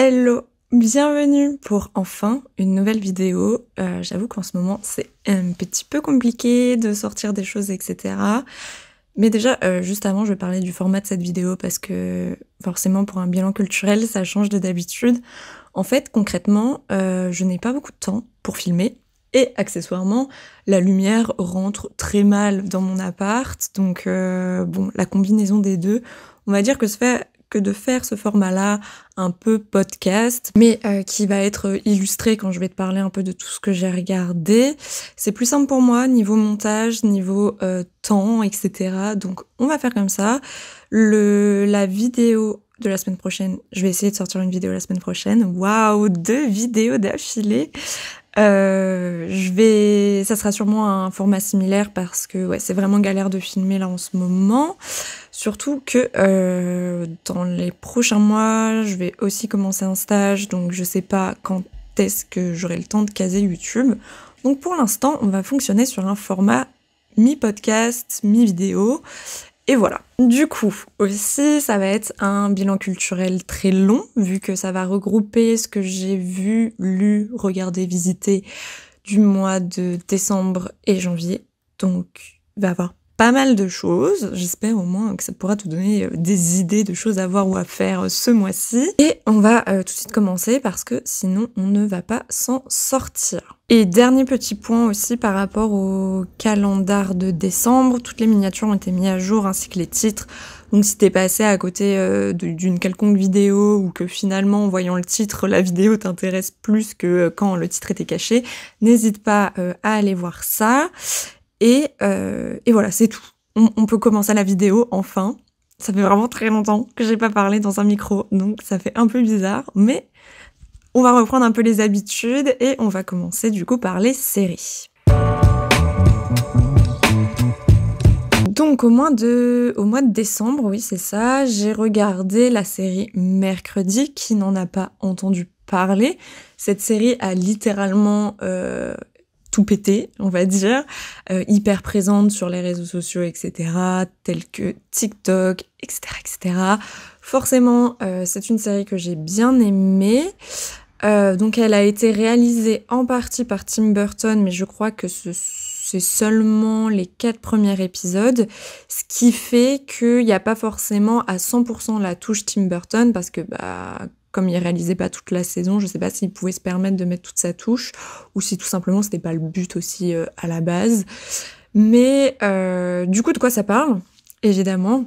Hello, bienvenue pour enfin une nouvelle vidéo. J'avoue qu'en ce moment c'est un petit peu compliqué de sortir des choses, etc. Mais déjà, juste avant, je vais parler du format de cette vidéo parce que forcément pour un bilan culturel, ça change de d'habitude. En fait, concrètement, je n'ai pas beaucoup de temps pour filmer. Et accessoirement, la lumière rentre très mal dans mon appart. Donc bon, la combinaison des deux, on va dire que de faire ce format-là un peu podcast, mais qui va être illustré quand je vais te parler un peu de tout ce que j'ai regardé. C'est plus simple pour moi, niveau montage, niveau temps, etc. Donc on va faire comme ça. La vidéo de la semaine prochaine, je vais essayer de sortir une vidéo la semaine prochaine. Waouh, 2 vidéos d'affilée. Ça sera sûrement un format similaire parce que ouais, c'est vraiment galère de filmer là en ce moment. Surtout que dans les prochains mois, je vais aussi commencer un stage, donc je sais pas quand est-ce que j'aurai le temps de caser YouTube. Donc pour l'instant, on va fonctionner sur un format mi-podcast, mi-vidéo. Et voilà. Du coup, aussi, ça va être un bilan culturel très long, vu que ça va regrouper ce que j'ai vu, lu, regardé, visité du mois de décembre et janvier. Donc, il va y avoir pas mal de choses. J'espère au moins que ça pourra te donner des idées de choses à voir ou à faire ce mois-ci. Et on va tout de suite commencer parce que sinon, on ne va pas s'en sortir. Et dernier petit point aussi par rapport au calendar de décembre, toutes les miniatures ont été mises à jour ainsi que les titres. Donc si t'es passé à côté d'une quelconque vidéo ou que finalement en voyant le titre, la vidéo t'intéresse plus que quand le titre était caché, n'hésite pas à aller voir ça. Et voilà, c'est tout. On peut commencer la vidéo enfin. Ça fait vraiment très longtemps que j'ai pas parlé dans un micro, donc ça fait un peu bizarre, mais on va reprendre un peu les habitudes et on va commencer du coup par les séries. Donc au mois de décembre, oui c'est ça, j'ai regardé la série Mercredi, qui n'en a pas entendu parler. Cette série a littéralement tout pété, on va dire, hyper présente sur les réseaux sociaux, etc., tels que TikTok, etc., etc. Forcément, c'est une série que j'ai bien aimée. Donc elle a été réalisée en partie par Tim Burton, mais je crois que c'est seulement les 4 premiers épisodes, ce qui fait qu'il n'y a pas forcément à 100% la touche Tim Burton, parce que comme il réalisait pas toute la saison, je sais pas s'il pouvait se permettre de mettre toute sa touche, ou si tout simplement c'était pas le but aussi à la base. Mais du coup, de quoi ça parle ? Évidemment,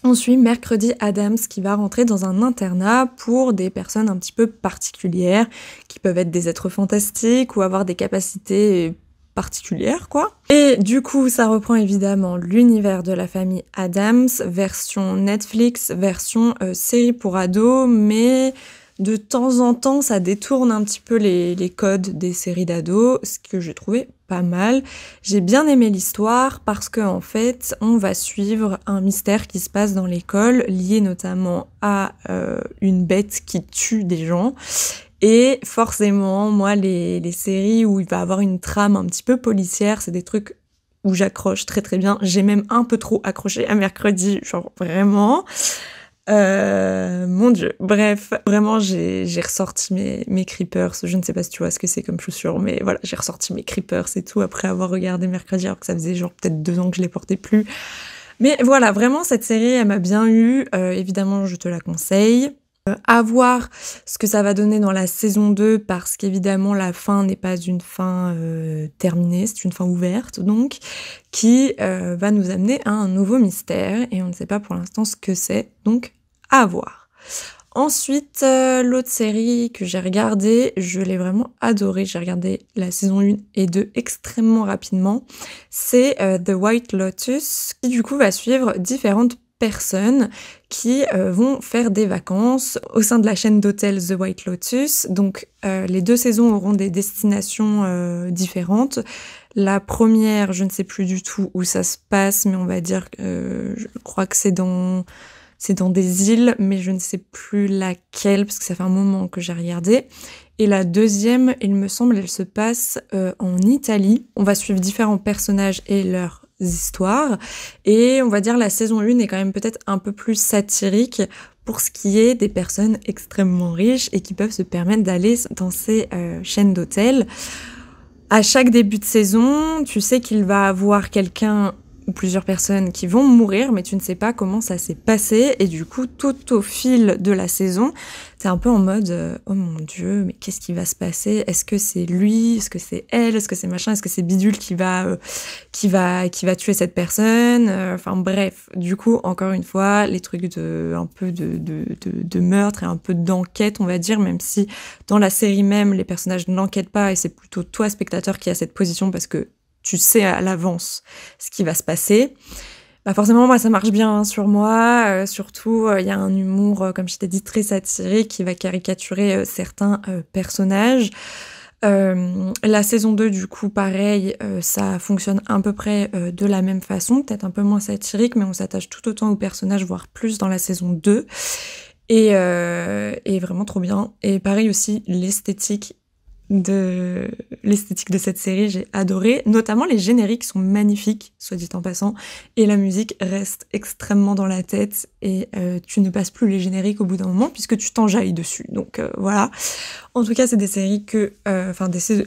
on suit Mercredi Adams qui va rentrer dans un internat pour des personnes un petit peu particulières, qui peuvent être des êtres fantastiques ou avoir des capacités particulière, quoi. Et du coup, ça reprend évidemment l'univers de la famille Adams, version Netflix, version série pour ados, mais de temps en temps, ça détourne un petit peu les codes des séries d'ados, ce que j'ai trouvé pas mal. J'ai bien aimé l'histoire parce que en fait, on va suivre un mystère qui se passe dans l'école, lié notamment à une bête qui tue des gens. Et forcément, moi, les séries où il va avoir une trame un petit peu policière, c'est des trucs où j'accroche très très bien. J'ai même un peu trop accroché à Mercredi, genre vraiment. Mon Dieu. Bref, vraiment, j'ai ressorti mes Creepers. Je ne sais pas si tu vois ce que c'est comme chaussure, mais voilà, j'ai ressorti mes Creepers et tout après avoir regardé Mercredi, alors que ça faisait genre peut-être 2 ans que je les portais plus. Mais voilà, vraiment, cette série, elle m'a bien eu. Évidemment, je te la conseille. À voir ce que ça va donner dans la saison 2 parce qu'évidemment la fin n'est pas une fin terminée, c'est une fin ouverte donc qui va nous amener à un nouveau mystère et on ne sait pas pour l'instant ce que c'est, donc à voir. Ensuite, l'autre série que j'ai regardée, je l'ai vraiment adorée, j'ai regardé la saison 1 et 2 extrêmement rapidement, c'est The White Lotus qui du coup va suivre différentes personnes qui vont faire des vacances au sein de la chaîne d'hôtels The White Lotus. Donc les 2 saisons auront des destinations différentes. La première, je ne sais plus du tout où ça se passe, mais on va dire que je crois que c'est dans des îles, mais je ne sais plus laquelle, parce que ça fait un moment que j'ai regardé. Et la deuxième, il me semble, elle se passe en Italie. On va suivre différents personnages et leurs histoires. Et on va dire la saison 1 est quand même peut-être un peu plus satirique pour ce qui est des personnes extrêmement riches et qui peuvent se permettre d'aller dans ces chaînes d'hôtels. À chaque début de saison, tu sais qu'il va avoir quelqu'un ou plusieurs personnes qui vont mourir, mais tu ne sais pas comment ça s'est passé. Et du coup, tout au fil de la saison, t'es un peu en mode oh mon Dieu, mais qu'est-ce qui va se passer? Est-ce que c'est lui? Est-ce que c'est elle? Est-ce que c'est machin? Est-ce que c'est bidule qui va tuer cette personne? Enfin bref, du coup, encore une fois, les trucs un peu de meurtre et un peu d'enquête, on va dire, même si dans la série même, les personnages n'enquêtent pas et c'est plutôt toi, spectateur, qui a cette position parce que tu sais à l'avance ce qui va se passer. Bah forcément, moi, ça marche bien sur moi. Surtout, il y a un humour, comme je t'ai dit, très satirique qui va caricaturer certains personnages. La saison 2, du coup, pareil, ça fonctionne à peu près de la même façon, peut-être un peu moins satirique, mais on s'attache tout autant aux personnages, voire plus dans la saison 2. Et vraiment trop bien. Et pareil aussi, l'esthétique de cette série, j'ai adoré. Notamment les génériques sont magnifiques, soit dit en passant, et la musique reste extrêmement dans la tête et tu ne passes plus les génériques au bout d'un moment puisque tu t'enjailles dessus. Donc voilà. En tout cas, c'est des séries que,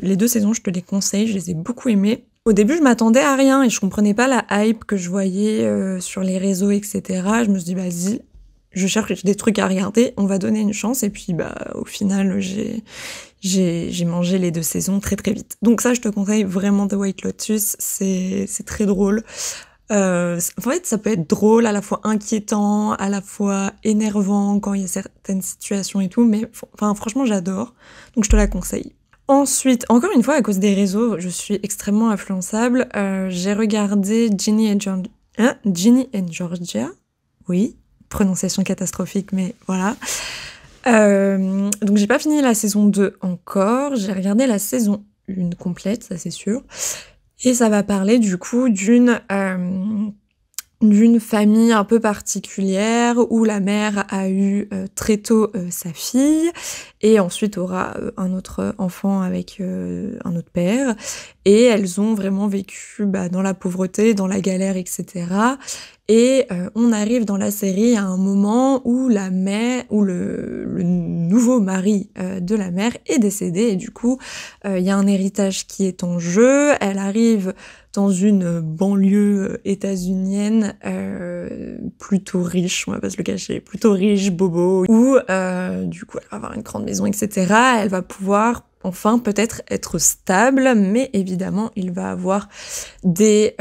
les 2 saisons, je te les conseille, je les ai beaucoup aimées. Au début, je m'attendais à rien et je comprenais pas la hype que je voyais sur les réseaux, etc. Je me suis dit, vas-y, je cherche des trucs à regarder, on va donner une chance. Et puis, au final, j'ai mangé les 2 saisons très très vite. Donc ça, je te conseille vraiment The White Lotus, c'est très drôle. En fait, ça peut être drôle, à la fois inquiétant, à la fois énervant quand il y a certaines situations et tout, mais franchement, j'adore. Donc je te la conseille. Ensuite, encore une fois, à cause des réseaux, je suis extrêmement influençable. J'ai regardé Ginny and Georgia. Oui, prononciation catastrophique, mais voilà. Donc j'ai pas fini la saison 2 encore, j'ai regardé la saison 1 complète, ça c'est sûr. Et ça va parler du coup d'une famille un peu particulière où la mère a eu très tôt sa fille et ensuite aura un autre enfant avec un autre père. Et elles ont vraiment vécu dans la pauvreté, dans la galère, etc. Et on arrive dans la série à un moment où la mère, où le nouveau mari de la mère est décédé et du coup il y a un héritage qui est en jeu. Elle arrive dans une banlieue états-unienne plutôt riche, on va pas se le cacher, plutôt riche, bobo, où du coup elle va avoir une grande maison, etc. Elle va pouvoir enfin peut-être être stable, mais évidemment il va avoir des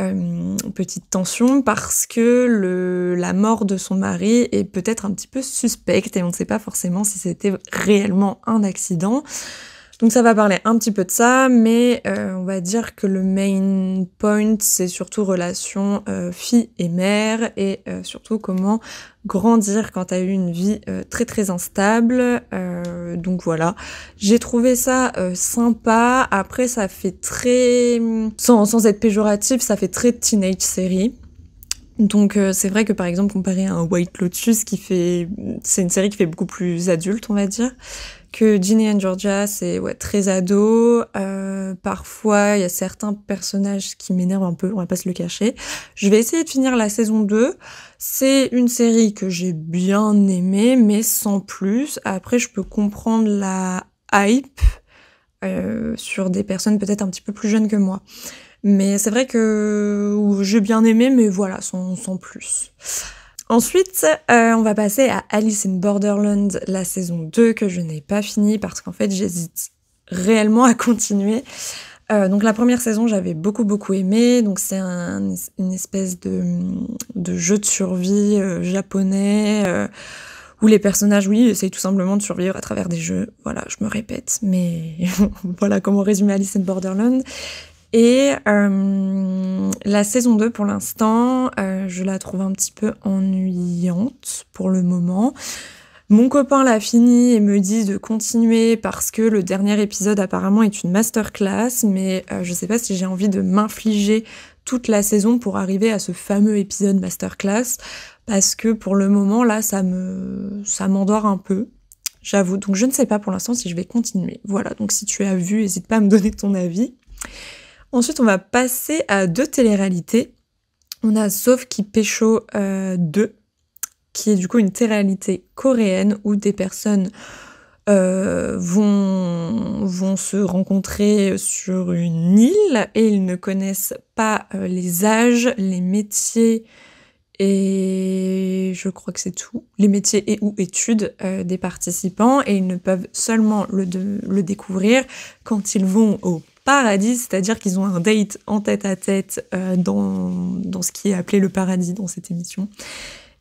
petites tensions parce que la mort de son mari est peut-être un petit peu suspecte et on ne sait pas forcément si c'était réellement un accident. Donc ça va parler un petit peu de ça, mais on va dire que le main point, c'est surtout relation fille et mère, et surtout comment grandir quand t'as eu une vie très très instable. Donc voilà, j'ai trouvé ça sympa. Après, ça fait très... Sans être péjoratif, ça fait très teenage série. Donc c'est vrai que par exemple, comparé à un White Lotus, c'est une série qui fait beaucoup plus adulte, on va dire, que Ginny and Georgia, c'est très ado. Parfois, il y a certains personnages qui m'énervent un peu, on va pas se le cacher. Je vais essayer de finir la saison 2. C'est une série que j'ai bien aimée, mais sans plus. Après, je peux comprendre la hype sur des personnes peut-être un petit peu plus jeunes que moi. Mais c'est vrai que j'ai bien aimé, mais voilà, sans plus. Ensuite, on va passer à Alice in Borderland, la saison 2, que je n'ai pas fini parce qu'en fait, j'hésite réellement à continuer. Donc la première saison, j'avais beaucoup aimé. Donc c'est une espèce de jeu de survie japonais où les personnages, oui, essayent tout simplement de survivre à travers des jeux. Voilà, je me répète, mais voilà comment résumer Alice in Borderland. Et la saison 2, pour l'instant, je la trouve un petit peu ennuyante pour le moment. Mon copain l'a fini et me dit de continuer parce que le dernier épisode apparemment est une masterclass, mais je sais pas si j'ai envie de m'infliger toute la saison pour arriver à ce fameux épisode masterclass, parce que pour le moment, là, ça m'endort un peu. J'avoue, donc je ne sais pas pour l'instant si je vais continuer. Voilà, donc si tu as vu, n'hésite pas à me donner ton avis. Ensuite, on va passer à 2 téléréalités. On a Sauf qui pécho 2. qui est du coup une télé-réalité coréenne où des personnes vont se rencontrer sur une île et ils ne connaissent pas les âges, les métiers et je crois que c'est tout. Les métiers et ou études des participants et ils ne peuvent seulement le découvrir quand ils vont au paradis, c'est-à-dire qu'ils ont un date en tête-à-tête dans ce qui est appelé le paradis dans cette émission.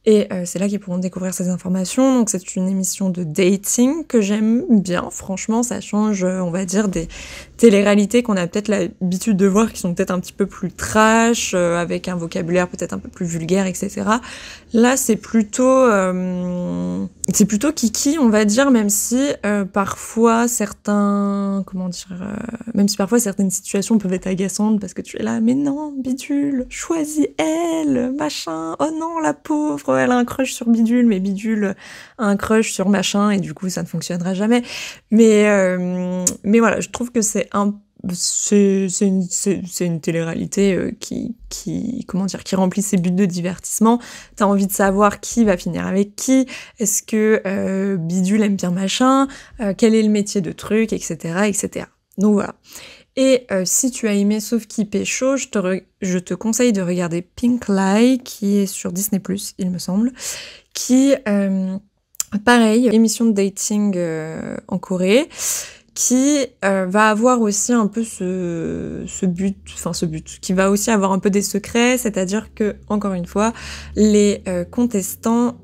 Et c'est là qu'ils pourront découvrir ces informations. Donc c'est une émission de dating que j'aime bien. Franchement, ça change, on va dire, des télé-réalités qu'on a peut-être l'habitude de voir, qui sont peut-être un petit peu plus trash, avec un vocabulaire peut-être un peu plus vulgaire, etc. Là, c'est plutôt kiki, on va dire, même si parfois même si parfois certaines situations peuvent être agaçantes parce que tu es là, mais non, bidule, choisis elle, machin, oh non, la pauvre, elle a un crush sur bidule, mais bidule a un crush sur machin, et du coup, ça ne fonctionnera jamais. Mais voilà, je trouve que c'est une télé-réalité qui remplit ses buts de divertissement. T'as envie de savoir qui va finir avec qui, est-ce que bidule aime bien machin, quel est le métier de truc, etc., etc. Donc voilà. Et si tu as aimé Sauf qui pécho, je te conseille de regarder Pink Lie, qui est sur Disney+, il me semble, qui, pareil, émission de dating en Corée, qui va avoir aussi un peu ce but, qui va aussi avoir un peu des secrets, c'est-à-dire que, encore une fois, les participants,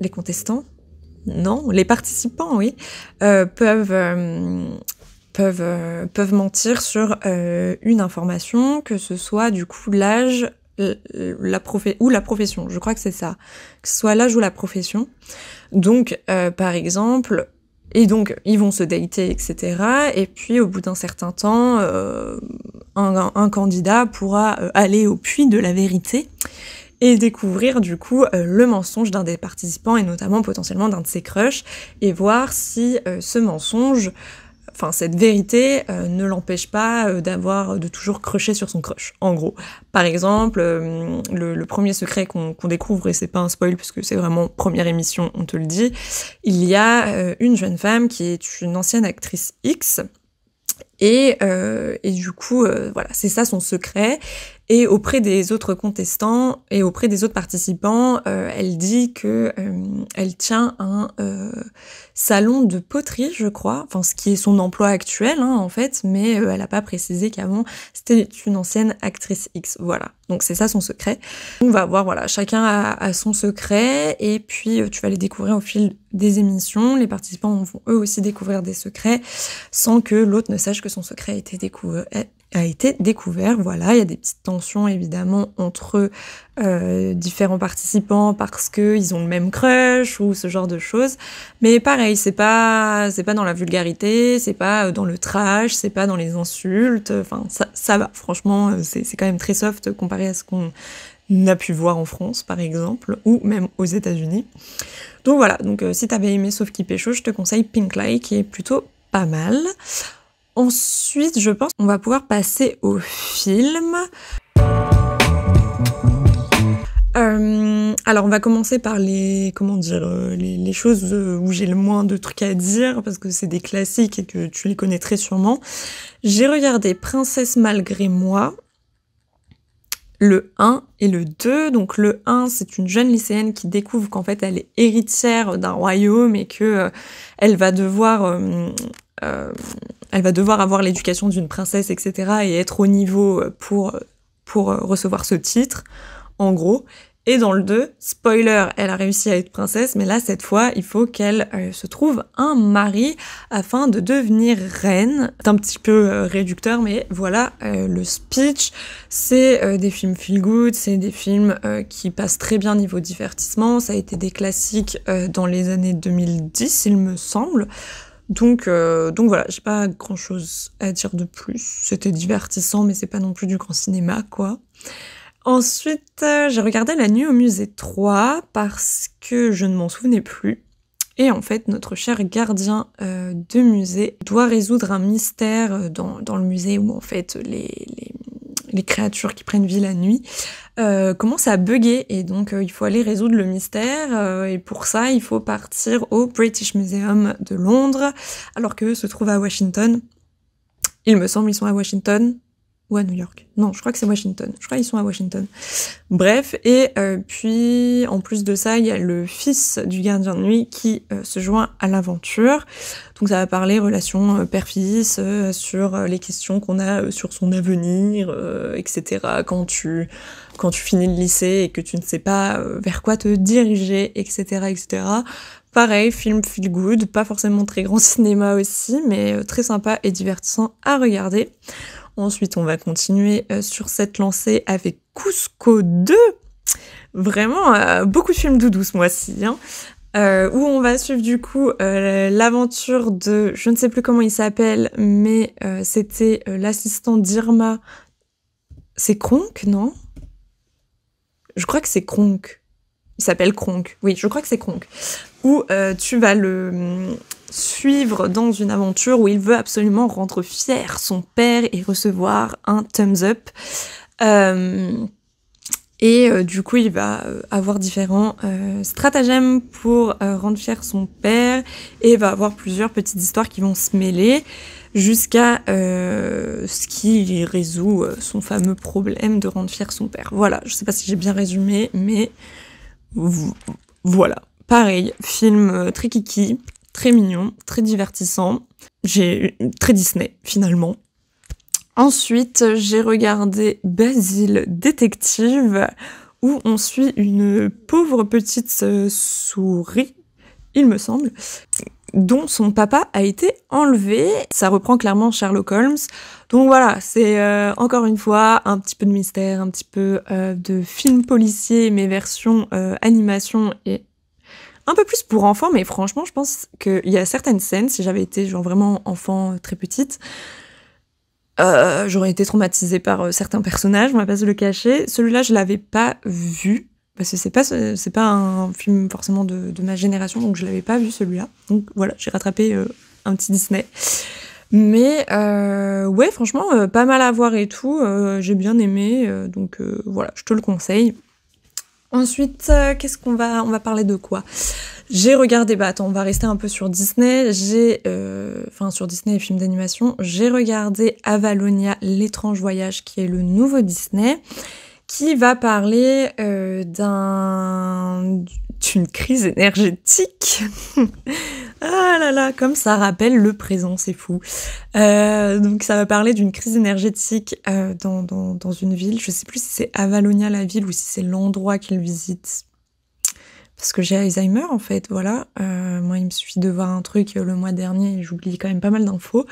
oui, peuvent mentir sur une information, que ce soit du coup l'âge, la profession, je crois que c'est ça, que ce soit l'âge ou la profession. Donc, par exemple, et donc ils vont se dater, etc. Et puis au bout d'un certain temps, un candidat pourra aller au puits de la vérité et découvrir du coup le mensonge d'un des participants et notamment potentiellement d'un de ses crushs et voir si ce mensonge, cette vérité ne l'empêche pas de toujours crusher sur son crush, en gros. Par exemple, le premier secret qu'on découvre, et c'est pas un spoil puisque c'est vraiment première émission, on te le dit, il y a une jeune femme qui est une ancienne actrice X, et du coup, voilà, c'est ça son secret. Et auprès des autres contestants et auprès des autres participants, elle dit que elle tient un salon de poterie, je crois, ce qui est son emploi actuel, en fait, mais elle n'a pas précisé qu'avant c'était une ancienne actrice X. Voilà, donc c'est ça son secret. On va voir, voilà, chacun a son secret, et puis tu vas les découvrir au fil des émissions. Les participants vont eux aussi découvrir des secrets sans que l'autre ne sache que son secret a été découvert. Voilà, il y a des petites tensions évidemment entre différents participants parce qu'ils ont le même crush ou ce genre de choses. Mais pareil, c'est pas dans la vulgarité, c'est pas dans le trash, c'est pas dans les insultes. Ça va. Franchement, c'est quand même très soft comparé à ce qu'on a pu voir en France, par exemple, ou même aux États-Unis. Donc voilà. Donc si t'avais aimé Sauf qui pécho, je te conseille Pink Lie, qui est plutôt pas mal. Ensuite, je pense qu'on va pouvoir passer au film. Alors, on va commencer par les choses où j'ai le moins de trucs à dire, parce que c'est des classiques et que tu les connais très sûrement. J'ai regardé Princesse malgré moi, le 1 et le 2. Donc le 1, c'est une jeune lycéenne qui découvre qu'en fait elle est héritière d'un royaume et que elle va devoir avoir l'éducation d'une princesse, etc. et être au niveau pour recevoir ce titre, en gros. Et dans le 2, spoiler, elle a réussi à être princesse, mais là, cette fois, il faut qu'elle se trouve un mari afin de devenir reine. C'est un petit peu réducteur, mais voilà le speech. C'est des films feel good, c'est des films qui passent très bien niveau divertissement. Ça a été des classiques dans les années 2010, il me semble. Donc voilà, j'ai pas grand chose à dire de plus. C'était divertissant, mais c'est pas non plus du grand cinéma, quoi. Ensuite, j'ai regardé La Nuit au musée 3 parce que je ne m'en souvenais plus. Et en fait, notre cher gardien de musée doit résoudre un mystère dans le musée où en fait les créatures qui prennent vie la nuit, commencent à bugger et donc il faut aller résoudre le mystère et pour ça il faut partir au British Museum de Londres alors qu'eux se trouvent à Washington. Il me semble ils sont à Washington ou à New York. Non, je crois que c'est Washington. Je crois qu'ils sont à Washington. Bref, et puis en plus de ça, il y a le fils du gardien de nuit qui se joint à l'aventure. Donc ça va parler relation père-fils, sur les questions qu'on a sur son avenir, etc. Quand tu finis le lycée et que tu ne sais pas vers quoi te diriger, etc., etc. Pareil, film feel good, pas forcément très grand cinéma aussi, mais très sympa et divertissant à regarder. Ensuite, on va continuer sur cette lancée avec Cusco 2. Vraiment, beaucoup de films doudous ce mois-ci, hein. Où on va suivre du coup l'aventure de, je ne sais plus comment il s'appelle, mais c'était l'assistant d'Irma. C'est Kronk, non? Je crois que c'est Kronk. Il s'appelle Kronk. Oui, je crois que c'est Kronk. Où tu vas le suivre dans une aventure où il veut absolument rendre fier son père et recevoir un thumbs up. Du coup, il va avoir différents stratagèmes pour rendre fier son père et il va avoir plusieurs petites histoires qui vont se mêler jusqu'à ce qu'il résout son fameux problème de rendre fier son père. Voilà, je sais pas si j'ai bien résumé, mais voilà. Pareil, film très kiki, très mignon, très divertissant. Très Disney, finalement. Ensuite, j'ai regardé Basile Détective, où on suit une pauvre petite souris, il me semble, dont son papa a été enlevé. Ça reprend clairement Sherlock Holmes. Donc voilà, c'est encore une fois un petit peu de mystère, un petit peu de film policier, mais version animation et un peu plus pour enfants, mais franchement, je pense qu'il y a certaines scènes, si j'avais été genre vraiment enfant très petite, j'aurais été traumatisée par certains personnages, on va pas se le cacher. Celui-là, je l'avais pas vu, parce que c'est pas un film forcément de ma génération, donc je l'avais pas vu celui-là. Donc voilà, j'ai rattrapé un petit Disney. Mais ouais, franchement, pas mal à voir et tout, j'ai bien aimé, donc voilà, je te le conseille. Ensuite, on va parler de quoi? J'ai regardé, on va rester un peu sur Disney, sur Disney et films d'animation, j'ai regardé Avalonia, l'étrange voyage, qui est le nouveau Disney, qui va parler d'une crise énergétique. Ah là là, comme ça rappelle le présent, c'est fou. Donc ça va parler d'une crise énergétique dans une ville. Je sais plus si c'est Avalonia la ville ou si c'est l'endroit qu'il visite. Parce que j'ai Alzheimer en fait, voilà. Moi il me suffit de voir un truc le mois dernier et j'oublie quand même pas mal d'infos.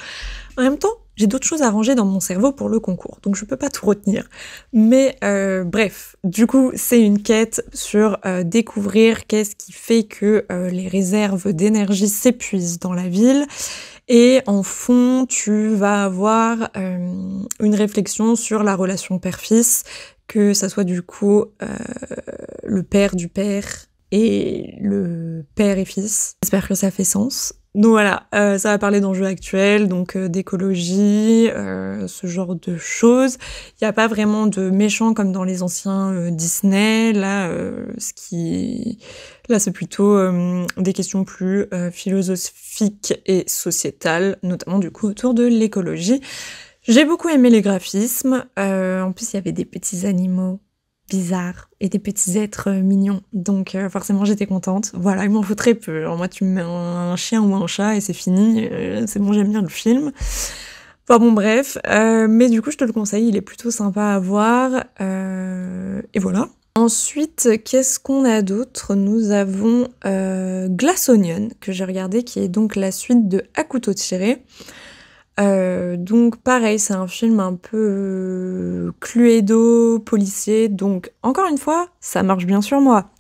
En même temps, j'ai d'autres choses à ranger dans mon cerveau pour le concours, donc je peux pas tout retenir. Mais bref, du coup, c'est une quête sur découvrir qu'est-ce qui fait que les réserves d'énergie s'épuisent dans la ville. Et en fond, tu vas avoir une réflexion sur la relation père-fils, que ça soit du coup le père du père et le père et fils. J'espère que ça fait sens. Donc voilà, ça va parler d'enjeux actuels, donc d'écologie, ce genre de choses. Il n'y a pas vraiment de méchants comme dans les anciens Disney. Là, c'est plutôt des questions plus philosophiques et sociétales, notamment du coup autour de l'écologie. J'ai beaucoup aimé les graphismes. En plus, il y avait des petits animaux bizarres et des petits êtres mignons. Donc forcément, j'étais contente. Voilà, il m'en faut très peu. Alors moi, tu me mets un chien ou un chat et c'est fini. C'est bon, j'aime bien le film. Enfin bon, bref. Mais du coup, je te le conseille. Il est plutôt sympa à voir. Et voilà. Ensuite, qu'est-ce qu'on a d'autre? Nous avons Glass Onion, que j'ai regardé, qui est donc la suite de À couteau tiré. Donc pareil, c'est un film un peu cluedo, policier, donc encore une fois, ça marche bien sur moi.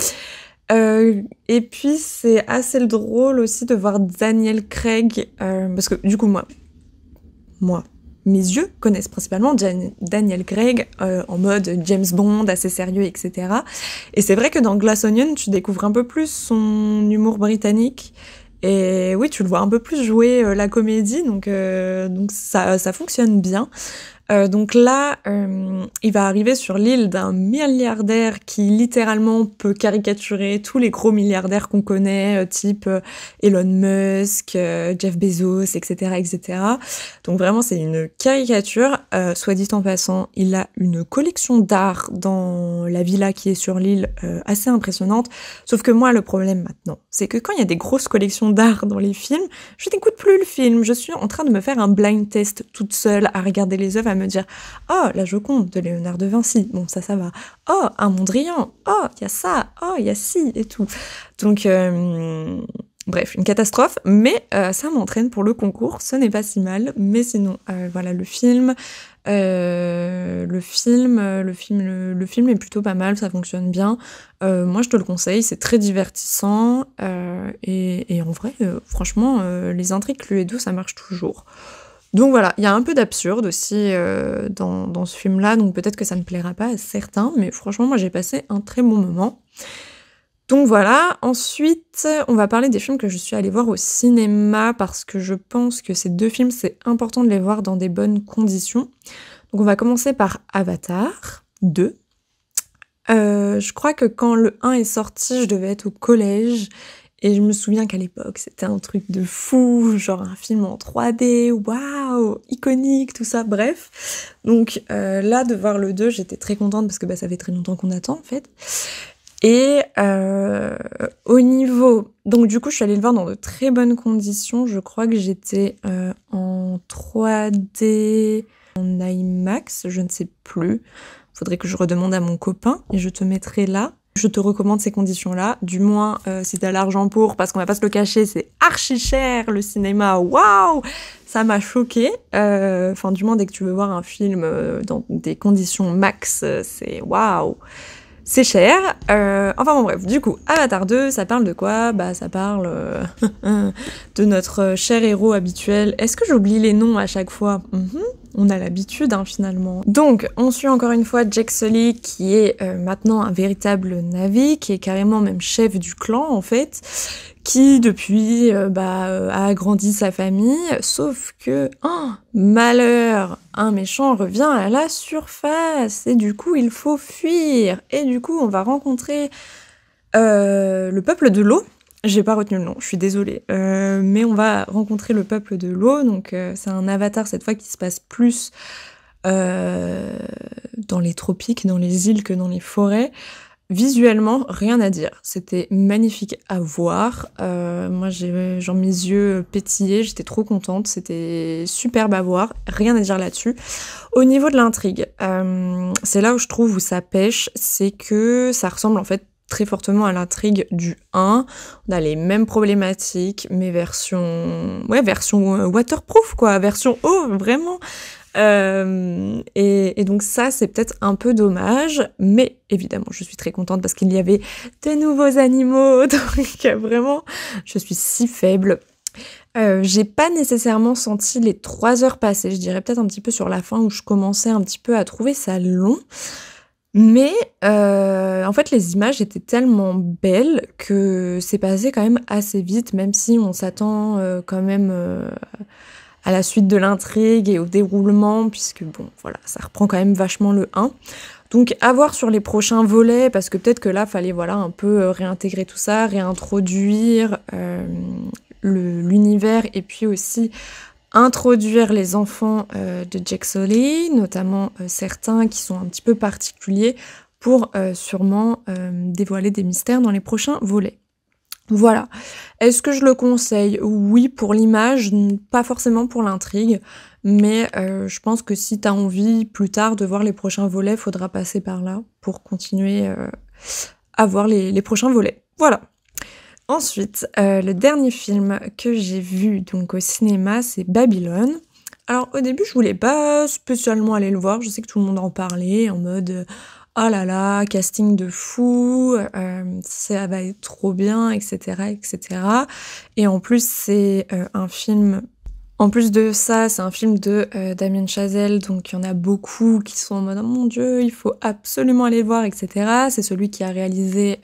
Et puis c'est assez drôle aussi de voir Daniel Craig, parce que du coup moi, mes yeux connaissent principalement Daniel Craig en mode James Bond, assez sérieux, etc. Et c'est vrai que dans Glass Onion, tu découvres un peu plus son humour britannique. Et oui, tu le vois un peu plus jouer la comédie, donc ça fonctionne bien. Donc là, il va arriver sur l'île d'un milliardaire qui littéralement peut caricaturer tous les gros milliardaires qu'on connaît, type Elon Musk, Jeff Bezos, etc., etc. Donc vraiment, c'est une caricature. Soit dit en passant, il a une collection d'art dans la villa qui est sur l'île, assez impressionnante. Sauf que moi, le problème maintenant, c'est que quand il y a des grosses collections d'art dans les films, je n'écoute plus le film. Je suis en train de me faire un blind test toute seule à regarder les œuvres, à me dire « Oh, la Joconde de Léonard de Vinci, bon ça va. Oh, un Mondrian, oh, il y a ça, oh, il y a ci et tout. » Donc, bref, une catastrophe, mais ça m'entraîne pour le concours, ce n'est pas si mal. Mais sinon, voilà, le film est plutôt pas mal, ça fonctionne bien. Moi, je te le conseille, c'est très divertissant. Et en vrai, franchement, les intrigues Cluedo, ça marche toujours. Donc voilà, il y a un peu d'absurde aussi dans ce film-là, donc peut-être que ça ne plaira pas à certains, mais franchement, moi, j'ai passé un très bon moment. Donc voilà, ensuite, on va parler des films que je suis allée voir au cinéma, parce que je pense que ces 2 films, c'est important de les voir dans des bonnes conditions. Donc on va commencer par Avatar 2. Je crois que quand le 1 est sorti, je devais être au collège, et je me souviens qu'à l'époque, c'était un truc de fou, genre un film en 3D, waouh, iconique, tout ça, bref. Donc là, de voir le 2, j'étais très contente, parce que ça fait très longtemps qu'on attend, en fait. Et au niveau... Donc du coup, je suis allée le voir dans de très bonnes conditions. Je crois que j'étais en 3D, en IMAX, je ne sais plus. Faudrait que je redemande à mon copain, et je te mettrai là. Je te recommande ces conditions-là, du moins si t'as l'argent pour, parce qu'on va pas se le cacher, c'est archi cher le cinéma, waouh, ça m'a choquée. Enfin, du moins dès que tu veux voir un film dans des conditions max, c'est waouh. C'est cher. Enfin bon bref, du coup, Avatar 2, ça parle de quoi ? Ça parle de notre cher héros habituel. Est-ce que j'oublie les noms à chaque fois ? On a l'habitude, finalement. Donc, on suit encore une fois Jake Sully, qui est maintenant un véritable Na'vi, qui est carrément même chef du clan, en fait, qui, depuis, a agrandi sa famille, sauf que, malheur, un méchant revient à la surface, et du coup, il faut fuir. Et du coup, on va rencontrer le peuple de l'eau. J'ai pas retenu le nom, je suis désolée. Mais on va rencontrer le peuple de l'eau, donc c'est un avatar cette fois qui se passe plus dans les tropiques, dans les îles que dans les forêts. Visuellement, rien à dire. C'était magnifique à voir. Moi, j'ai mes yeux pétillaient, j'étais trop contente. C'était superbe à voir. Rien à dire là-dessus. Au niveau de l'intrigue, c'est là où je trouve où ça pêche, c'est que ça ressemble en fait très fortement à l'intrigue du 1. On a les mêmes problématiques, mais version waterproof, quoi. Version eau, vraiment. Et donc ça, c'est peut-être un peu dommage, mais évidemment, je suis très contente parce qu'il y avait de nouveaux animaux, donc vraiment, je suis si faible. J'ai pas nécessairement senti les 3 heures passer, je dirais peut-être un petit peu sur la fin où je commençais un petit peu à trouver ça long, mais en fait, les images étaient tellement belles que c'est passé quand même assez vite, même si on s'attend quand même... à la suite de l'intrigue et au déroulement, puisque bon, voilà, ça reprend quand même vachement le 1. Donc à voir sur les prochains volets, parce que peut-être que là, fallait voilà, un peu réintégrer tout ça, réintroduire l'univers, et puis aussi introduire les enfants de Jake Sully, notamment certains qui sont un petit peu particuliers, pour sûrement dévoiler des mystères dans les prochains volets. Voilà. Est-ce que je le conseille ? Oui, pour l'image, pas forcément pour l'intrigue, mais je pense que si t'as envie plus tard de voir les prochains volets, faudra passer par là pour continuer à voir les prochains volets. Voilà. Ensuite, le dernier film que j'ai vu donc au cinéma, c'est Babylone. Alors au début, je voulais pas spécialement aller le voir, je sais que tout le monde en parlait en mode oh là là, casting de fou, ça va être trop bien, etc., etc. Et en plus, c'est un film... En plus de ça, c'est un film de Damien Chazelle, donc il y en a beaucoup qui sont en mode « Oh mon Dieu, il faut absolument aller le voir, etc. » C'est celui qui a réalisé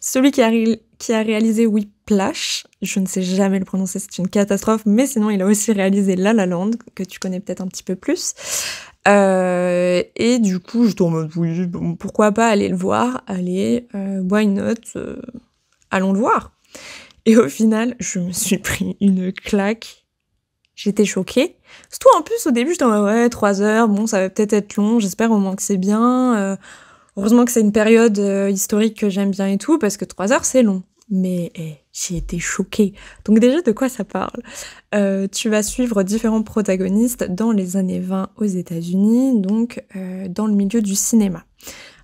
celui qui a réalisé Splash. Je ne sais jamais le prononcer, c'est une catastrophe, mais sinon il a aussi réalisé La La Land, que tu connais peut-être un petit peu plus. Et du coup, j'étais en mode, oui, bon, pourquoi pas aller le voir? Allez, why not? Allons le voir. Et au final, je me suis pris une claque. J'étais choquée. Surtout en plus, au début, j'étais en mode, ouais, 3 heures, bon, ça va peut-être être long, j'espère au moins que c'est bien. Heureusement que c'est une période historique que j'aime bien et tout, parce que 3 heures, c'est long. Mais j'ai été choquée. Donc déjà, de quoi ça parle? Tu vas suivre différents protagonistes dans les années 20 aux États-Unis, donc dans le milieu du cinéma.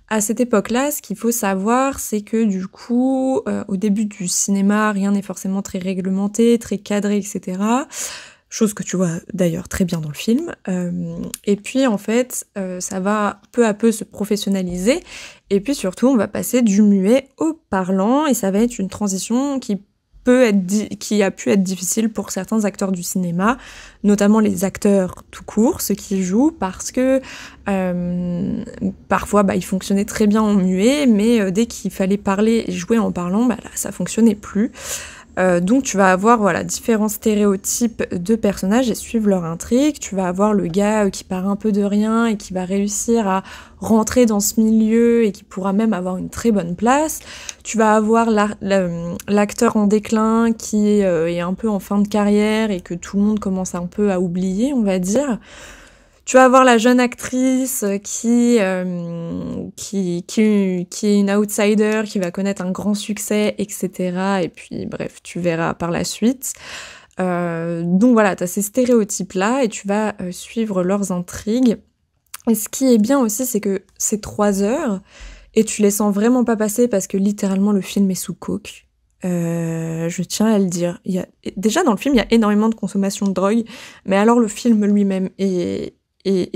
À cette époque-là, ce qu'il faut savoir, c'est que du coup, au début du cinéma, rien n'est forcément très réglementé, très cadré, etc. Chose que tu vois d'ailleurs très bien dans le film. Et puis en fait, ça va peu à peu se professionnaliser. Et puis surtout, on va passer du muet au parlant. Et ça va être une transition qui a pu être difficile pour certains acteurs du cinéma, notamment les acteurs tout court, ceux qui jouent, parce que parfois ils fonctionnaient très bien en muet, mais dès qu'il fallait parler et jouer en parlant, là ça fonctionnait plus. Donc tu vas avoir différents stéréotypes de personnages et suivre leur intrigue. Tu vas avoir le gars qui part un peu de rien et qui va réussir à rentrer dans ce milieu et qui pourra même avoir une très bonne place. Tu vas avoir l'acteur en déclin qui est un peu en fin de carrière et que tout le monde commence un peu à oublier, on va dire. Tu vas avoir la jeune actrice qui est une outsider, qui va connaître un grand succès, etc. Et puis, bref, tu verras par la suite. Donc voilà, t'as ces stéréotypes-là et tu vas suivre leurs intrigues. Et ce qui est bien aussi, c'est que c'est 3 heures et tu les sens vraiment pas passer parce que littéralement, le film est sous coke. Je tiens à le dire. Déjà, dans le film, il y a énormément de consommation de drogue, mais alors le film lui-même est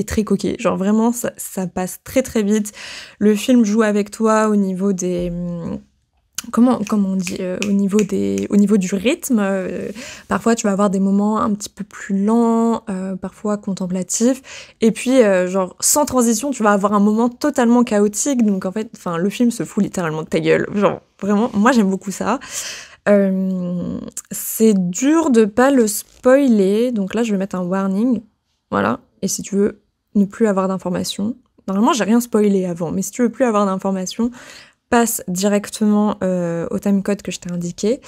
très coquet. Genre vraiment, ça passe très très vite. Le film joue avec toi au niveau des... Comment on dit au niveau du rythme. Parfois, tu vas avoir des moments un petit peu plus lents, parfois contemplatifs. Et puis, genre, sans transition, tu vas avoir un moment totalement chaotique. Donc, en fait, le film se fout littéralement de ta gueule. Genre, vraiment, moi, j'aime beaucoup ça. C'est dur de pas le spoiler. Donc là, je vais mettre un warning. Voilà. Et si tu veux ne plus avoir d'informations, normalement j'ai rien spoilé avant, mais si tu veux plus avoir d'informations, passe directement au timecode que je t'ai indiqué,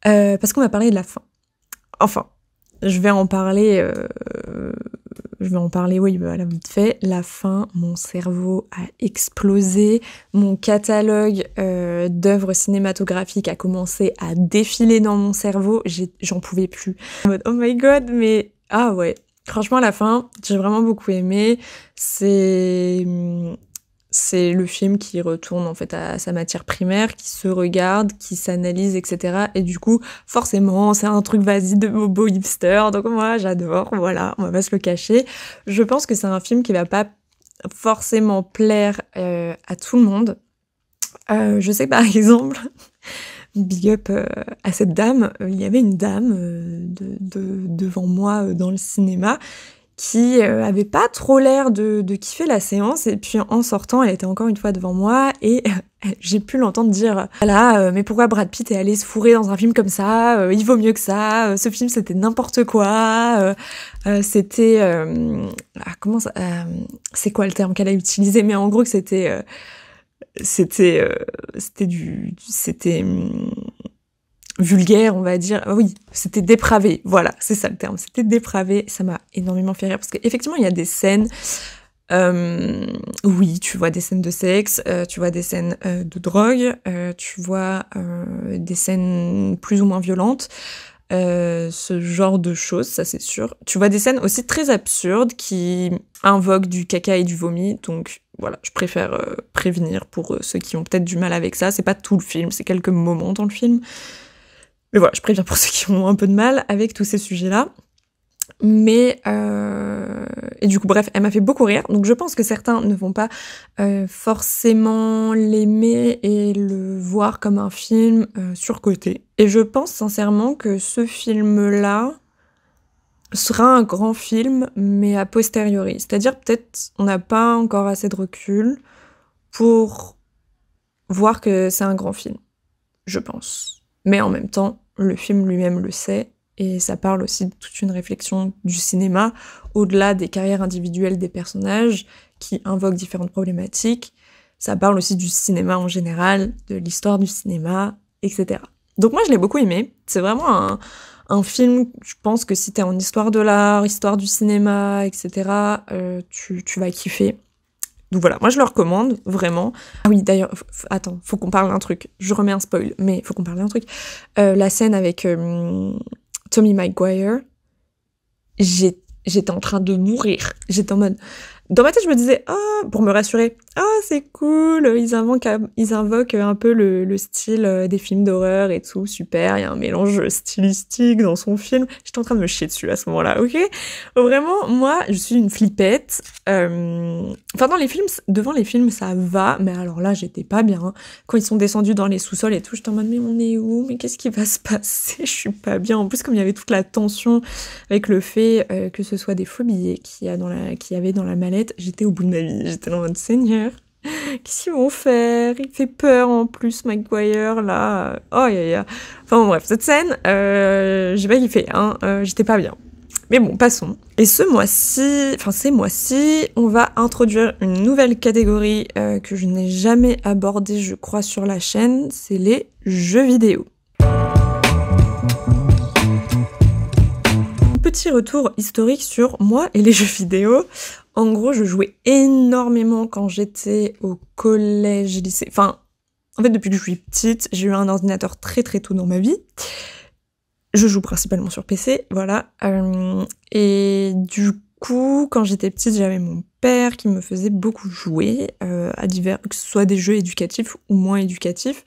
parce qu'on va parler de la fin. Enfin, je vais en parler, oui, voilà, vite fait. La fin, mon cerveau a explosé, mon catalogue d'œuvres cinématographiques a commencé à défiler dans mon cerveau, j'en pouvais plus. En mode, oh my god, mais ah ouais. Franchement, à la fin, j'ai vraiment beaucoup aimé. C'est le film qui retourne en fait à sa matière primaire, qui se regarde, qui s'analyse, etc. Et du coup, forcément, c'est un truc vas-y de bobo hipster. Donc moi, j'adore. Voilà, on va pas se le cacher. Je pense que c'est un film qui va pas forcément plaire à tout le monde. Je sais par exemple... Big up à cette dame. Il y avait une dame devant moi dans le cinéma qui avait pas trop l'air de kiffer la séance, et puis en sortant, elle était encore une fois devant moi et j'ai pu l'entendre dire voilà, mais pourquoi Brad Pitt est allé se fourrer dans un film comme ça, il vaut mieux que ça, ce film c'était n'importe quoi, c'était comment ça, c'est quoi le terme qu'elle a utilisé, mais en gros que c'était vulgaire, on va dire. Oui, c'était dépravé. Voilà, c'est ça le terme. C'était dépravé. Ça m'a énormément fait rire parce qu'effectivement, il y a des scènes. Oui, tu vois des scènes de sexe, tu vois des scènes de drogue, tu vois des scènes plus ou moins violentes. Ce genre de choses, ça c'est sûr. Tu vois des scènes aussi très absurdes qui invoquent du caca et du vomi, donc voilà, je préfère prévenir pour ceux qui ont peut-être du mal avec ça. C'est pas tout le film, c'est quelques moments dans le film. Mais voilà, je préviens pour ceux qui ont un peu de mal avec tous ces sujets-là. Mais et du coup bref, elle m'a fait beaucoup rire, donc je pense que certains ne vont pas forcément l'aimer et le voir comme un film surcoté. Et je pense sincèrement que ce film-là sera un grand film, mais a posteriori. C'est-à-dire peut-être on n'a pas encore assez de recul pour voir que c'est un grand film, je pense. mais en même temps, le film lui-même le sait, et ça parle aussi de toute une réflexion du cinéma, au-delà des carrières individuelles des personnages, qui invoquent différentes problématiques. Ça parle aussi du cinéma en général, de l'histoire du cinéma, etc. Donc moi, je l'ai beaucoup aimé. C'est vraiment un film, je pense que si t'es en histoire de l'art, histoire du cinéma, etc., tu vas kiffer. Donc voilà, moi je le recommande, vraiment. Ah oui, d'ailleurs, attends, faut qu'on parle d'un truc. Je remets un spoil, mais faut qu'on parle d'un truc. La scène avec Tommy Maguire, j'étais en train de mourir. J'étais en mode... Dans ma tête, je me disais, pour me rassurer, c'est cool, ils invoquent un peu le style des films d'horreur et tout, super, il y a un mélange stylistique dans son film. J'étais en train de me chier dessus à ce moment-là, ok? Vraiment, moi, je suis une flippette. Enfin, devant les films, ça va, mais alors là, j'étais pas bien. Quand ils sont descendus dans les sous-sols et tout, j'étais en mode, mais on est où? Mais qu'est-ce qui va se passer? Je suis pas bien. En plus, comme il y avait toute la tension avec le fait que ce soit des faux billets qu'il y avait dans la mallette, j'étais au bout de ma vie. J'étais en mode Seigneur, qu'est-ce qu'ils vont faire? Il fait peur en plus, Maguire, là. Oh, ya. Enfin bon, bref, cette scène, j'ai pas kiffé, hein. J'étais pas bien. Mais bon, passons. Et ces mois-ci, on va introduire une nouvelle catégorie que je n'ai jamais abordée, je crois, sur la chaîne. C'est les jeux vidéo. Petit retour historique sur moi et les jeux vidéo. En gros, je jouais énormément quand j'étais au collège, lycée. Enfin, en fait, depuis que je suis petite, j'ai eu un ordinateur très très tôt dans ma vie. Je joue principalement sur PC, voilà. Et du coup, quand j'étais petite, j'avais mon père qui me faisait beaucoup jouer à divers, que ce soit des jeux éducatifs ou moins éducatifs.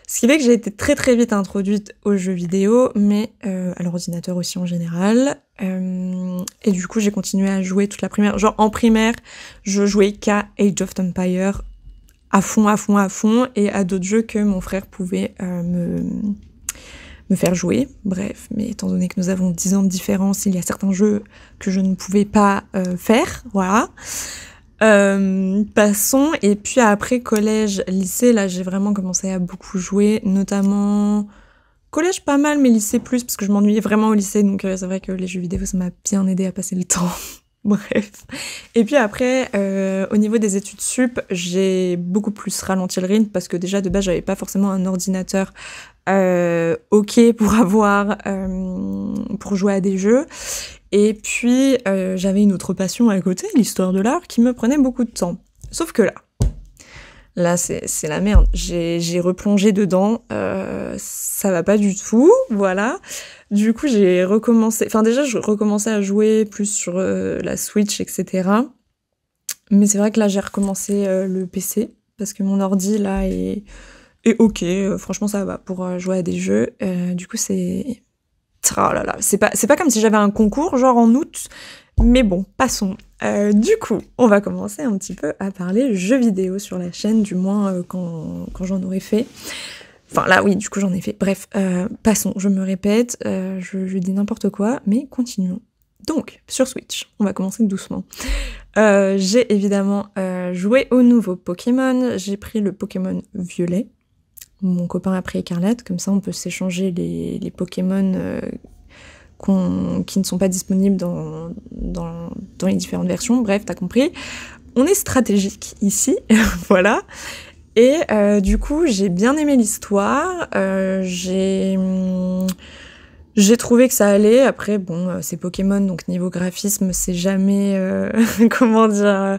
Ce qui fait que j'ai été très très vite introduite aux jeux vidéo, mais à l'ordinateur aussi en général. Et du coup, j'ai continué à jouer toute la primaire. Genre en primaire, je jouais qu'à Age of Empires à fond, et à d'autres jeux que mon frère pouvait me faire jouer. Bref, mais étant donné que nous avons 10 ans de différence, il y a certains jeux que je ne pouvais pas faire, voilà. Passons, et puis après collège, lycée, là j'ai vraiment commencé à beaucoup jouer, notamment collège pas mal, mais lycée plus, parce que je m'ennuyais vraiment au lycée, donc c'est vrai que les jeux vidéo ça m'a bien aidé à passer le temps. Bref. Et puis après, au niveau des études sup, j'ai beaucoup plus ralenti le rythme, parce que déjà de base j'avais pas forcément un ordinateur ok pour jouer à des jeux. Et puis, j'avais une autre passion à côté, l'histoire de l'art, qui me prenait beaucoup de temps. Sauf que là, c'est la merde. J'ai replongé dedans, ça va pas du tout, voilà. Du coup, j'ai recommencé... Enfin, déjà, je recommençais à jouer plus sur la Switch, etc. Mais c'est vrai que là, j'ai recommencé le PC, parce que mon ordi, là, est ok. Franchement, ça va pour jouer à des jeux. Du coup, c'est... Oh là là, c'est pas comme si j'avais un concours, genre en août, mais bon, passons. Du coup, on va commencer un petit peu à parler jeux vidéo sur la chaîne, du moins quand j'en aurai fait. Enfin là, oui, du coup, j'en ai fait. Bref, passons, je me répète, je dis n'importe quoi, mais continuons. Donc, sur Switch, on va commencer doucement. J'ai évidemment joué au nouveau Pokémon, j'ai pris le Pokémon Violet. Mon copain a pris Écarlate, comme ça on peut s'échanger les Pokémon qui ne sont pas disponibles dans les différentes versions. Bref, t'as compris. On est stratégique ici, voilà. Et du coup, j'ai bien aimé l'histoire. J'ai trouvé que ça allait. Après, bon, c'est Pokémon, donc niveau graphisme, c'est jamais... comment dire...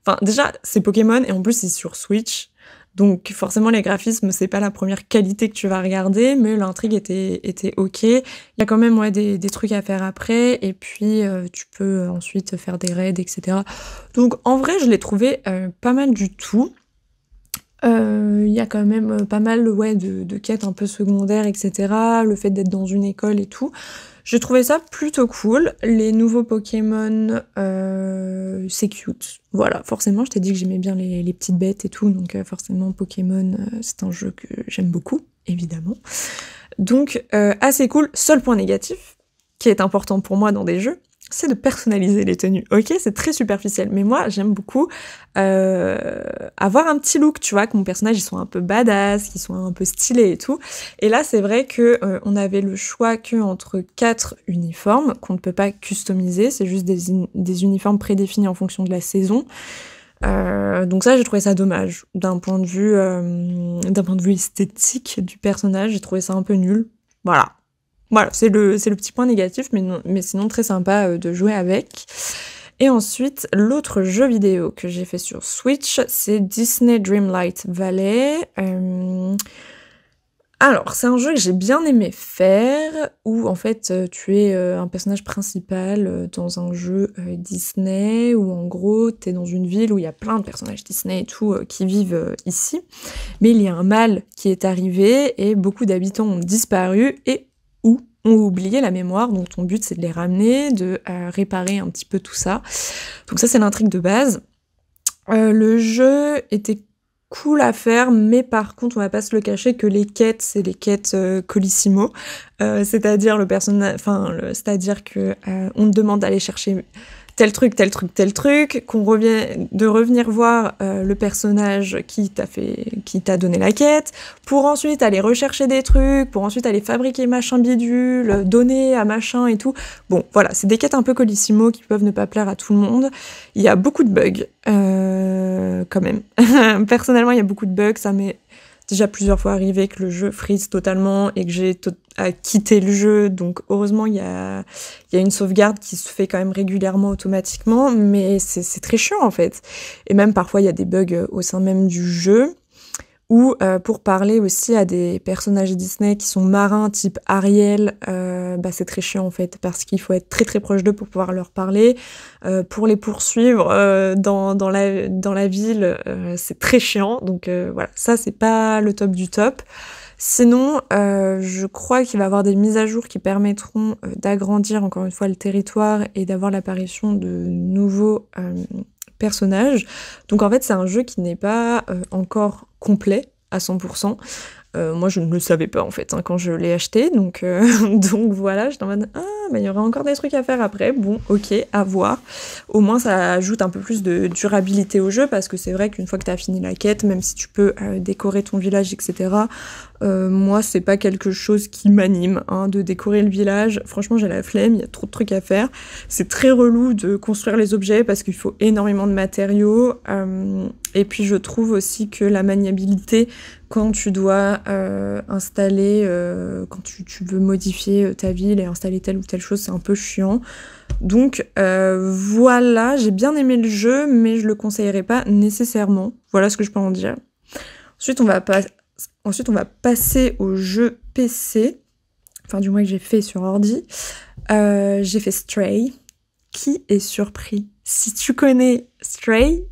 Enfin, déjà, c'est Pokémon, et en plus, c'est sur Switch. Donc forcément les graphismes c'est pas la première qualité que tu vas regarder, mais l'intrigue était ok. Il y a quand même des trucs à faire après, et puis tu peux ensuite faire des raids, etc. Donc en vrai je l'ai trouvé pas mal du tout. Il y a quand même pas mal de quêtes un peu secondaires, etc. Le fait d'être dans une école et tout. J'ai trouvé ça plutôt cool. Les nouveaux Pokémon, c'est cute. Voilà, forcément, je t'ai dit que j'aimais bien les petites bêtes et tout, donc forcément Pokémon, c'est un jeu que j'aime beaucoup, évidemment. Donc, assez cool. Seul point négatif, qui est important pour moi dans des jeux, c'est de personnaliser les tenues, ok? C'est très superficiel, mais moi, j'aime beaucoup avoir un petit look, tu vois, que mon personnage, ils sont un peu badass, qu'ils sont un peu stylés et tout. Et là, c'est vrai que on avait le choix que entre 4 uniformes, qu'on ne peut pas customiser, c'est juste des uniformes prédéfinis en fonction de la saison. Donc ça, j'ai trouvé ça dommage. D'un point de vue esthétique du personnage, j'ai trouvé ça un peu nul. Voilà. Voilà, c'est le petit point négatif, mais sinon très sympa de jouer avec. Et ensuite, l'autre jeu vidéo que j'ai fait sur Switch, c'est Disney Dreamlight Valley. Alors, c'est un jeu que j'ai bien aimé faire, où en fait tu es un personnage principal dans un jeu Disney, où en gros t'es dans une ville où il y a plein de personnages Disney et tout qui vivent ici. Mais il y a un mal qui est arrivé et beaucoup d'habitants ont disparu et ou ont oublié la mémoire, donc ton but c'est de les ramener, de réparer un petit peu tout ça. Donc ça c'est l'intrigue de base. Le jeu était cool à faire, mais par contre on va pas se le cacher que les quêtes c'est les quêtes Colissimo, c'est-à-dire c'est-à-dire que on te demande d'aller chercher tel truc, qu'on revenir voir le personnage qui t'a donné la quête, pour ensuite aller rechercher des trucs, pour ensuite aller fabriquer machin bidule, donner à machin et tout. Bon, voilà, c'est des quêtes un peu Colissimo qui peuvent ne pas plaire à tout le monde. Il y a beaucoup de bugs, quand même. Personnellement, il y a beaucoup de bugs, ça m'est déjà plusieurs fois arrivé que le jeu freeze totalement et que j'ai à quitter le jeu, donc heureusement il y a une sauvegarde qui se fait quand même régulièrement automatiquement, mais c'est très chiant en fait. Et même parfois il y a des bugs au sein même du jeu, ou pour parler aussi à des personnages Disney qui sont marins type Ariel, c'est très chiant en fait, parce qu'il faut être très très proche d'eux pour pouvoir leur parler, pour les poursuivre dans la ville, c'est très chiant, donc voilà, ça c'est pas le top du top. Sinon, je crois qu'il va y avoir des mises à jour qui permettront d'agrandir encore une fois le territoire et d'avoir l'apparition de nouveaux personnages. Donc en fait, c'est un jeu qui n'est pas encore complet à 100%. Moi, je ne le savais pas en fait quand je l'ai acheté, donc voilà, j'étais en mode il y aura encore des trucs à faire après. Bon, ok, à voir. Au moins, ça ajoute un peu plus de durabilité au jeu, parce que c'est vrai qu'une fois que t'as fini la quête, même si tu peux décorer ton village, etc. Moi, c'est pas quelque chose qui m'anime, de décorer le village. Franchement, j'ai la flemme, il y a trop de trucs à faire. C'est très relou de construire les objets parce qu'il faut énormément de matériaux. Et puis, je trouve aussi que la maniabilité, quand tu dois installer, quand tu veux modifier ta ville et installer telle ou telle chose, c'est un peu chiant. Donc voilà, j'ai bien aimé le jeu, mais je le conseillerais pas nécessairement. Voilà ce que je peux en dire. Ensuite, on va passer au jeu PC, enfin du moins que j'ai fait sur ordi. J'ai fait Stray. Qui est surpris? Si tu connais Stray,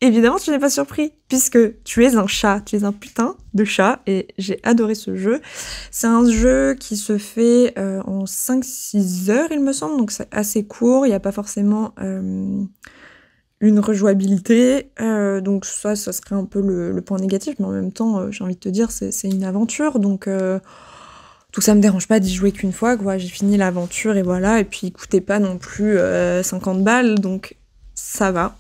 évidemment tu n'es pas surpris, puisque tu es un chat, tu es un putain de chat, et j'ai adoré ce jeu. C'est un jeu qui se fait en 5-6 heures, il me semble, donc c'est assez court, il n'y a pas forcément une rejouabilité, donc ça serait un peu le point négatif, mais en même temps, j'ai envie de te dire, c'est une aventure, donc ça me dérange pas d'y jouer qu'une fois, quoi. J'ai fini l'aventure et voilà, et puis il coûtait pas non plus 50 balles, donc ça va.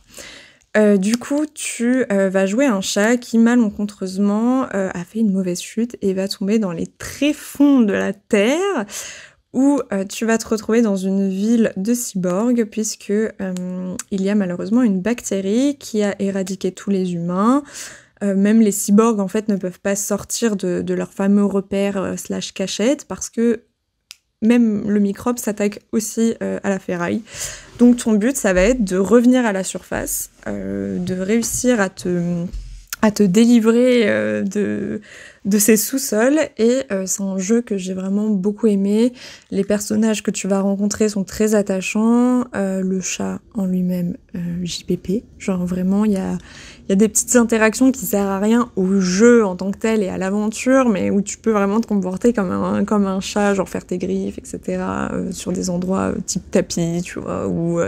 Du coup, tu vas jouer un chat qui malencontreusement a fait une mauvaise chute et va tomber dans les tréfonds de la terre, où tu vas te retrouver dans une ville de cyborgs, puisque il y a malheureusement une bactérie qui a éradiqué tous les humains. Même les cyborgs en fait ne peuvent pas sortir de leur fameux repère / cachette, parce que même le microbe s'attaque aussi à la ferraille. Donc ton but, ça va être de revenir à la surface, de réussir à te délivrer de ces sous-sols, et c'est un jeu que j'ai vraiment beaucoup aimé. Les personnages que tu vas rencontrer sont très attachants, le chat en lui-même, JPP, genre vraiment il y a des petites interactions qui servent à rien au jeu en tant que tel et à l'aventure, mais où tu peux vraiment te comporter comme un chat, genre faire tes griffes, etc., sur des endroits type tapis, tu vois, ou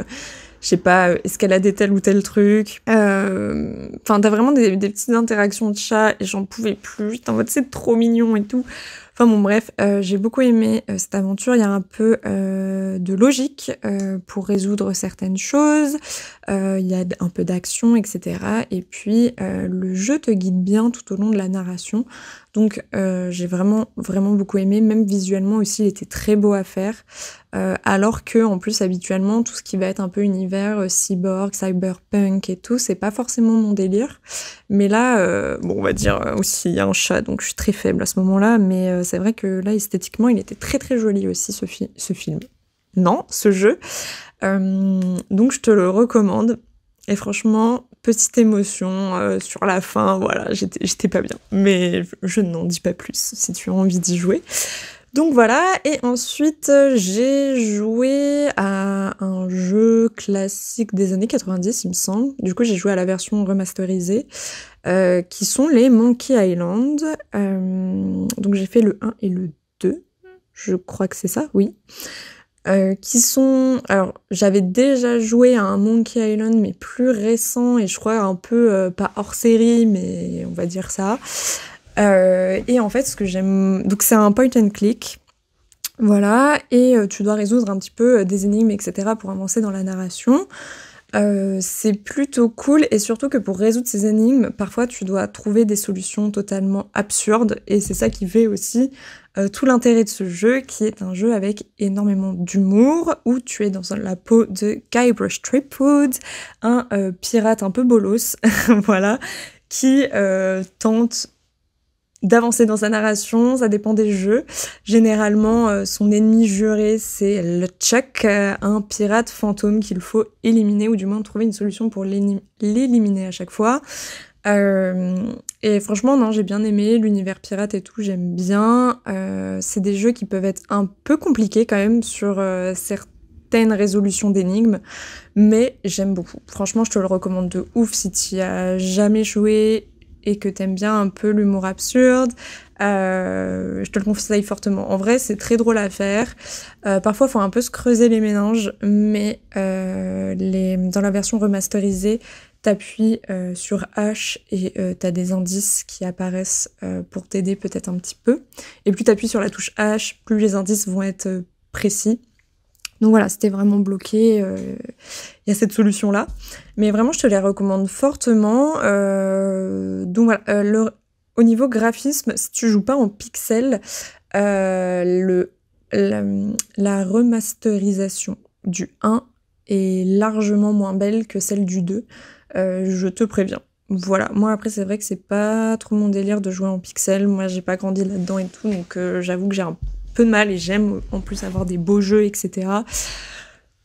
je sais pas, escalader tel ou tel truc. Enfin, t'as vraiment des petites interactions de chat, et j'en pouvais plus. J'étais en mode, c'est trop mignon et tout. Enfin bon bref, j'ai beaucoup aimé cette aventure. Il y a un peu de logique pour résoudre certaines choses. Il y a un peu d'action, etc. Et puis le jeu te guide bien tout au long de la narration. Donc j'ai vraiment beaucoup aimé. Même visuellement aussi, il était très beau à faire. Alors que en plus habituellement tout ce qui va être un peu univers cyborg, cyberpunk et tout, c'est pas forcément mon délire. Mais là, bon on va dire aussi il y a un chat, donc je suis très faible à ce moment-là. Mais c'est vrai que là esthétiquement, il était très très joli aussi ce film. Non, ce jeu. Donc je te le recommande. Et franchement, petite émotion sur la fin, voilà, j'étais pas bien. Mais je n'en dis pas plus si tu as envie d'y jouer. Donc voilà, et ensuite j'ai joué à un jeu classique des années 90, il me semble. Du coup, j'ai joué à la version remasterisée, qui sont les Monkey Island. Donc j'ai fait le 1 et le 2, je crois que c'est ça, oui. Qui sont... Alors, j'avais déjà joué à un Monkey Island, mais plus récent, et je crois un peu, pas hors série, mais on va dire ça. Et en fait, ce que j'aime... Donc, c'est un point and click, voilà, et tu dois résoudre un petit peu des énigmes, etc. pour avancer dans la narration. C'est plutôt cool, et surtout que pour résoudre ces énigmes, parfois tu dois trouver des solutions totalement absurdes, et c'est ça qui fait aussi tout l'intérêt de ce jeu, qui est un jeu avec énormément d'humour, où tu es dans la peau de Guybrush Threepwood, un pirate un peu bolos, voilà, qui tente d'avancer dans sa narration, ça dépend des jeux. Généralement, son ennemi juré, c'est le Chuck, un pirate fantôme qu'il faut éliminer, ou du moins trouver une solution pour l'éliminer à chaque fois. Et franchement, non, j'ai bien aimé l'univers pirate et tout, j'aime bien. C'est des jeux qui peuvent être un peu compliqués quand même sur certaines résolutions d'énigmes, mais j'aime beaucoup. Franchement, je te le recommande de ouf si tu y as jamais joué et que t'aimes bien un peu l'humour absurde, je te le conseille fortement. En vrai, c'est très drôle à faire. Parfois, il faut un peu se creuser les méninges, mais dans la version remasterisée, t'appuies sur H et t'as des indices qui apparaissent pour t'aider peut-être un petit peu. Et plus t'appuies sur la touche H, plus les indices vont être précis. Donc voilà, c'était vraiment bloqué, il y a cette solution-là. Mais vraiment, je te les recommande fortement. Donc voilà, au niveau graphisme, si tu joues pas en pixels, la remasterisation du 1 est largement moins belle que celle du 2, je te préviens. Voilà, moi après c'est vrai que c'est pas trop mon délire de jouer en pixels, moi j'ai pas grandi là-dedans et tout, donc j'avoue que j'ai un peu de mal, et j'aime en plus avoir des beaux jeux, etc.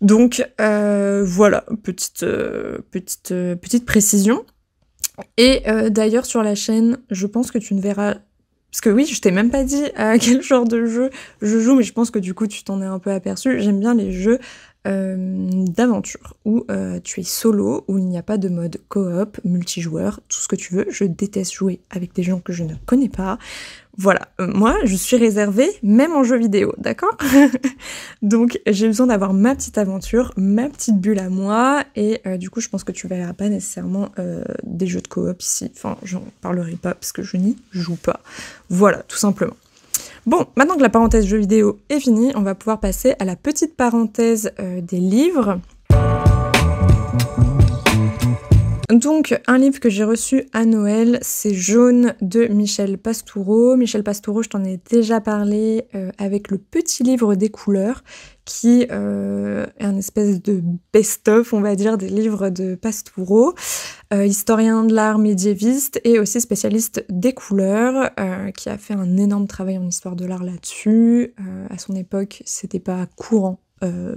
Donc voilà, petite précision. Et d'ailleurs sur la chaîne, je pense que tu ne verras... Parce que oui, je t'ai même pas dit à quel genre de jeu je joue, mais je pense que du coup tu t'en es un peu aperçu. J'aime bien les jeux d'aventure, où tu es solo, où il n'y a pas de mode coop, multijoueur, tout ce que tu veux. Je déteste jouer avec des gens que je ne connais pas. Voilà, moi je suis réservée même en jeu vidéo, d'accord? Donc j'ai besoin d'avoir ma petite aventure, ma petite bulle à moi, et du coup je pense que tu verras pas nécessairement des jeux de coop ici. Enfin, j'en parlerai pas parce que je n'y joue pas. Voilà, tout simplement. Bon, maintenant que la parenthèse jeux vidéo est finie, on va pouvoir passer à la petite parenthèse des livres. Donc, un livre que j'ai reçu à Noël, c'est Jaune de Michel Pastoureau. Michel Pastoureau, je t'en ai déjà parlé avec le petit livre des couleurs, qui est un espèce de best-of, on va dire, des livres de Pastoureau, historien de l'art médiéviste et aussi spécialiste des couleurs, qui a fait un énorme travail en histoire de l'art là-dessus. À son époque, c'était pas courant.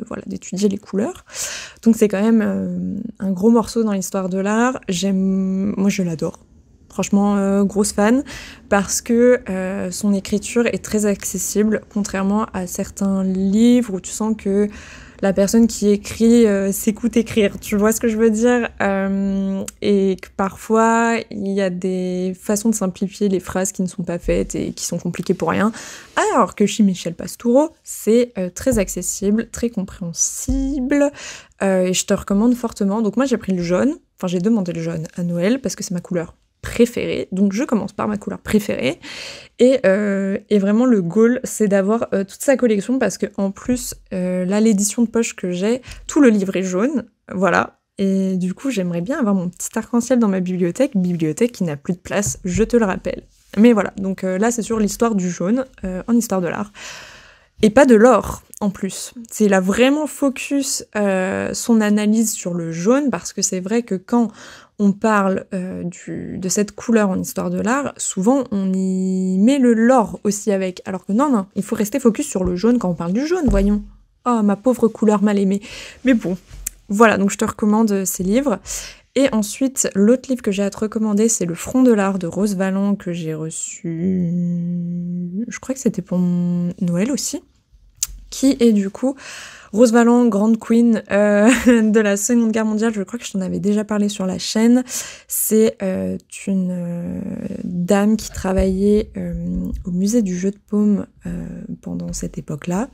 Voilà, d'étudier les couleurs. Donc c'est quand même un gros morceau dans l'histoire de l'art. Moi je l'adore. Franchement, grosse fan, parce que son écriture est très accessible, contrairement à certains livres où tu sens que la personne qui écrit s'écoute écrire, tu vois ce que je veux dire, et que parfois il y a des façons de simplifier les phrases qui ne sont pas faites et qui sont compliquées pour rien, alors que chez Michel Pastoureau, c'est très accessible, très compréhensible, et je te recommande fortement. Donc moi j'ai pris le jaune, enfin j'ai demandé le jaune à Noël parce que c'est ma couleur préférée. Donc je commence par ma couleur préférée. Et vraiment le goal, c'est d'avoir toute sa collection parce que en plus, là, l'édition de poche que j'ai, tout le livre est jaune. Voilà. Et du coup, j'aimerais bien avoir mon petit arc-en-ciel dans ma bibliothèque qui n'a plus de place, je te le rappelle. Mais voilà, donc là, c'est sur l'histoire du jaune, en histoire de l'art. Et pas de l'or, en plus. Il a vraiment focus son analyse sur le jaune, parce que c'est vrai que quand on parle de cette couleur en histoire de l'art, souvent on y met l'or aussi avec. Alors que non, il faut rester focus sur le jaune quand on parle du jaune, voyons. Oh, ma pauvre couleur mal aimée. Mais bon, voilà, donc je te recommande ces livres. Et ensuite, l'autre livre que j'ai à te recommander, c'est Le Front de l'art de Rose Valland, que j'ai reçu... Je crois que c'était pour mon Noël aussi. Qui est du coup Rose Valland, grande queen de la Seconde Guerre mondiale. Je crois que je t'en avais déjà parlé sur la chaîne. C'est une dame qui travaillait au musée du jeu de paume pendant cette époque-là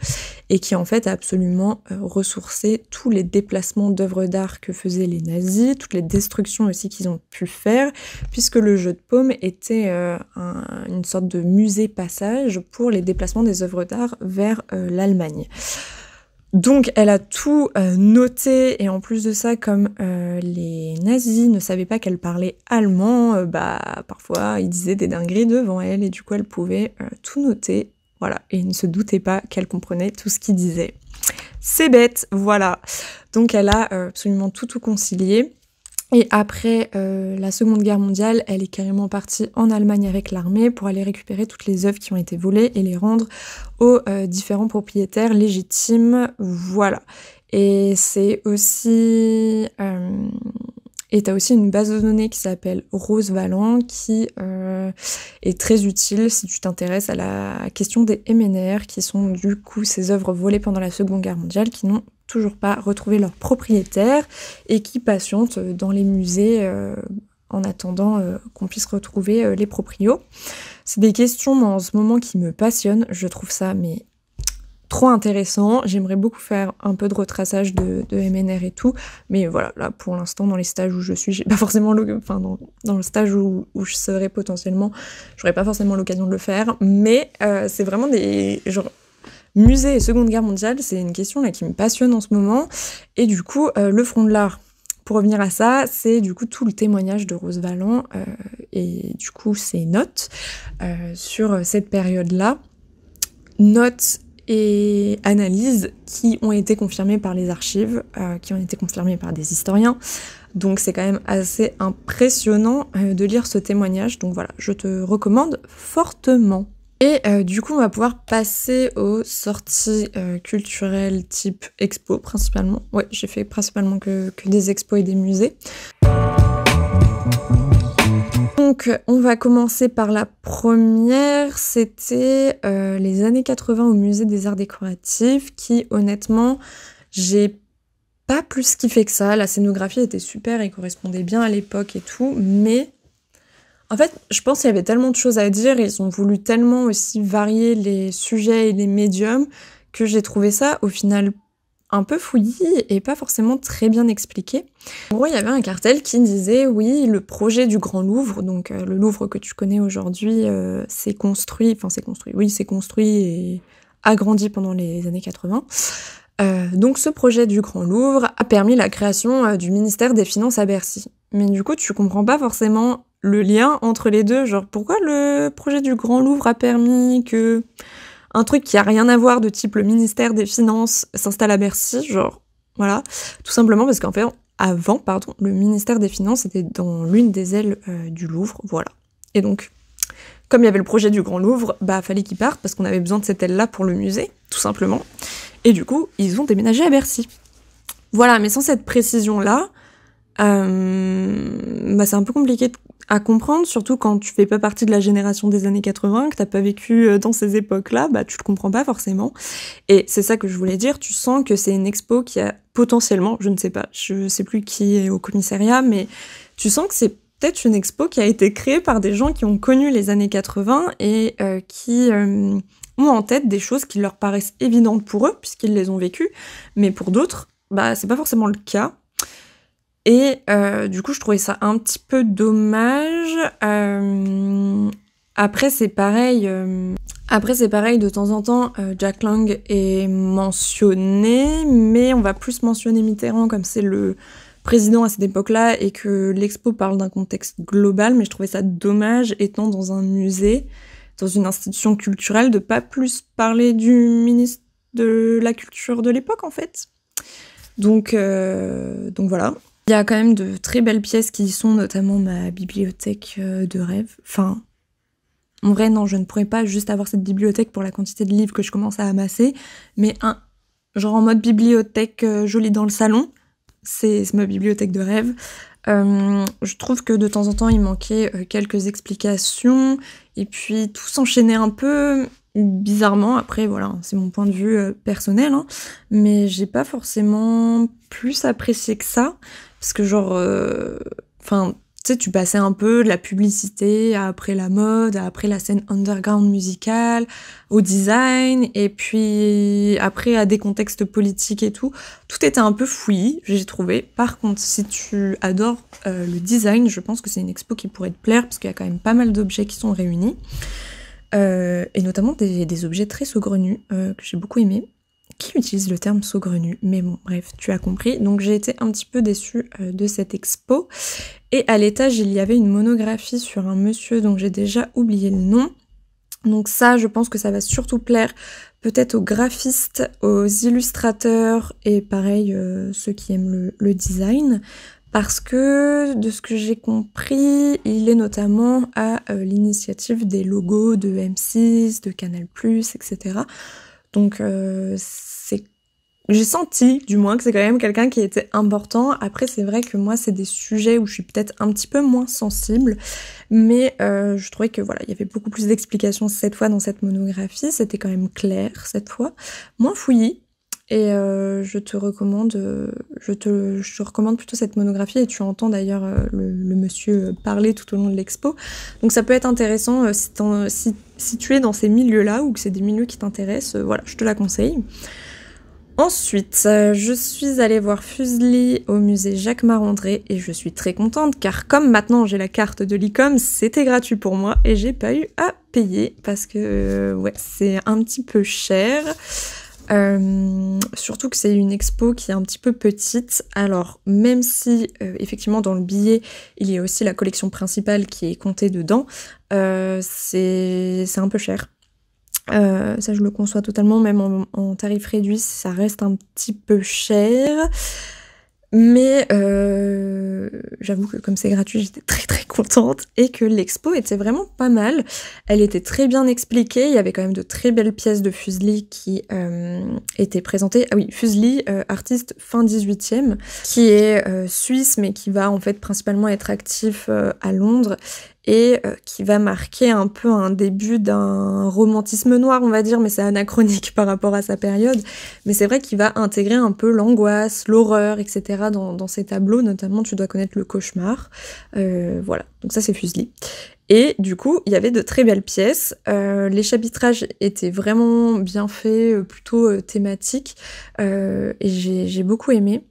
et qui en fait a absolument ressourcé tous les déplacements d'œuvres d'art que faisaient les nazis, toutes les destructions aussi qu'ils ont pu faire, puisque le jeu de paume était une sorte de musée passage pour les déplacements des œuvres d'art vers l'Allemagne. Donc elle a tout noté, et en plus de ça, comme les nazis ne savaient pas qu'elle parlait allemand, parfois ils disaient des dingueries devant elle, et du coup elle pouvait tout noter, voilà, et ils ne se doutaient pas qu'elle comprenait tout ce qu'ils disaient. C'est bête, voilà. Donc elle a absolument tout concilié. Et après la Seconde Guerre mondiale, elle est carrément partie en Allemagne avec l'armée pour aller récupérer toutes les œuvres qui ont été volées et les rendre aux différents propriétaires légitimes. Voilà. Et c'est aussi... Et t'as aussi une base de données qui s'appelle Rose Valland qui est très utile si tu t'intéresses à la question des MNR, qui sont du coup ces œuvres volées pendant la Seconde Guerre mondiale qui n'ont toujours pas retrouvé leurs propriétaires et qui patientent dans les musées en attendant qu'on puisse retrouver les proprios. C'est des questions moi, en ce moment qui me passionnent, je trouve ça mais trop intéressant. J'aimerais beaucoup faire un peu de retraçage de MNR et tout, mais voilà, là pour l'instant dans les stages où je suis, j'ai pas forcément dans le stage où je serai potentiellement, j'aurais pas forcément l'occasion de le faire, mais c'est vraiment des genre musée et Seconde Guerre mondiale, c'est une question là qui me passionne en ce moment, et du coup le front de l'art. Pour revenir à ça, c'est du coup tout le témoignage de Rose Valland et du coup ses notes sur cette période-là. Notes et analyses qui ont été confirmées par les archives, qui ont été confirmées par des historiens. Donc c'est quand même assez impressionnant de lire ce témoignage. Donc voilà, je te recommande fortement. Et du coup, on va pouvoir passer aux sorties culturelles type expo, principalement. Ouais, j'ai fait principalement que des expos et des musées. Donc, on va commencer par la première, c'était les années 80 au musée des arts décoratifs, qui honnêtement, j'ai pas plus kiffé que ça. La scénographie était super et correspondait bien à l'époque et tout, mais en fait, je pense qu'il y avait tellement de choses à dire, et ils ont voulu tellement aussi varier les sujets et les médiums, que j'ai trouvé ça au final un peu fouillis et pas forcément très bien expliqué. En gros, il y avait un cartel qui disait oui, le projet du Grand Louvre, donc le Louvre que tu connais aujourd'hui, s'est construit et agrandi pendant les années 80. Donc ce projet du Grand Louvre a permis la création du ministère des Finances à Bercy. Mais du coup, tu comprends pas forcément le lien entre les deux, genre pourquoi le projet du Grand Louvre a permis que un truc qui a rien à voir de type le ministère des Finances s'installe à Bercy, genre, voilà. Tout simplement parce qu'en fait, avant, le ministère des Finances était dans l'une des ailes du Louvre, voilà. Et donc, comme il y avait le projet du Grand Louvre, fallait qu'ils partent parce qu'on avait besoin de cette aile-là pour le musée, tout simplement. Et du coup, ils ont déménagé à Bercy. Voilà, mais sans cette précision-là, c'est un peu compliqué à comprendre, surtout quand tu fais pas partie de la génération des années 80, que t'as pas vécu dans ces époques-là, tu le comprends pas forcément. Et c'est ça que je voulais dire, tu sens que c'est une expo qui a potentiellement, je sais plus qui est au commissariat, mais tu sens que c'est peut-être une expo qui a été créée par des gens qui ont connu les années 80 et qui ont en tête des choses qui leur paraissent évidentes pour eux, puisqu'ils les ont vécues, mais pour d'autres, c'est pas forcément le cas. Et du coup, je trouvais ça un petit peu dommage. Après, c'est pareil. De temps en temps, Jack Lang est mentionné, mais on va plus mentionner Mitterrand comme c'est le président à cette époque-là et que l'expo parle d'un contexte global, mais je trouvais ça dommage, étant dans un musée, dans une institution culturelle, de pas plus parler du ministre de la Culture de l'époque, en fait. Donc voilà. Il y a quand même de très belles pièces qui y sont, notamment ma bibliothèque de rêve. Enfin, en vrai, non, je ne pourrais pas juste avoir cette bibliothèque pour la quantité de livres que je commence à amasser, mais genre en mode bibliothèque jolie dans le salon, c'est ma bibliothèque de rêve. Je trouve que de temps en temps, il manquait quelques explications, et puis tout s'enchaînait un peu bizarrement. Après, voilà, c'est mon point de vue personnel, hein, mais j'ai pas forcément plus apprécié que ça, parce que genre, enfin, tu sais, tu passais un peu de la publicité à après la mode, à après la scène underground musicale, au design, et puis après à des contextes politiques et tout. Tout était un peu fouillis, j'ai trouvé. Par contre, si tu adores le design, je pense que c'est une expo qui pourrait te plaire, parce qu'il y a quand même pas mal d'objets qui sont réunis. Et notamment des objets très saugrenus, que j'ai beaucoup aimés. Qui utilise le terme saugrenu? Mais bon, bref, tu as compris. Donc j'ai été un petit peu déçue de cette expo. Et à l'étage, il y avait une monographie sur un monsieur dont j'ai déjà oublié le nom. Donc ça, je pense que ça va surtout plaire peut-être aux graphistes, aux illustrateurs et pareil, ceux qui aiment le design. Parce que, de ce que j'ai compris, il est notamment à l'initiative des logos de M6, de Canal+, etc. Donc j'ai senti, du moins, que c'est quand même quelqu'un qui était important. Après, c'est vrai que moi, c'est des sujets où je suis peut-être un petit peu moins sensible, mais je trouvais que voilà, il y avait beaucoup plus d'explications cette fois dans cette monographie. C'était quand même clair cette fois, moins fouillis. Et je te recommande plutôt cette monographie, et tu entends d'ailleurs le monsieur parler tout au long de l'expo. Donc ça peut être intéressant si tu es dans ces milieux-là ou que c'est des milieux qui t'intéressent, voilà, je te la conseille. Ensuite, je suis allée voir Fuseli au musée Jacques Marandré et je suis très contente car comme maintenant j'ai la carte de l'ICOM, c'était gratuit pour moi et j'ai pas eu à payer parce que ouais, c'est un petit peu cher. Surtout que c'est une expo qui est un petit peu petite. Alors même si effectivement dans le billet il y a aussi la collection principale qui est comptée dedans, c'est un peu cher. Ça je le conçois totalement, même en tarif réduit ça reste un petit peu cher, mais j'avoue que comme c'est gratuit j'étais très très contente et que l'expo était vraiment pas mal. Elle était très bien expliquée, il y avait quand même de très belles pièces de Fuseli qui étaient présentées. Ah oui, Fuseli, artiste fin 18e, qui est suisse mais qui va en fait principalement être actif à Londres et qui va marquer un peu un début d'un romantisme noir, on va dire, mais c'est anachronique par rapport à sa période. Mais c'est vrai qu'il va intégrer un peu l'angoisse, l'horreur, etc. dans ses tableaux, notamment tu dois connaître le cauchemar. Voilà, donc ça c'est Fuseli. Et du coup, il y avait de très belles pièces. Les chapitrages étaient vraiment bien faits, plutôt thématiques, et j'ai beaucoup aimé.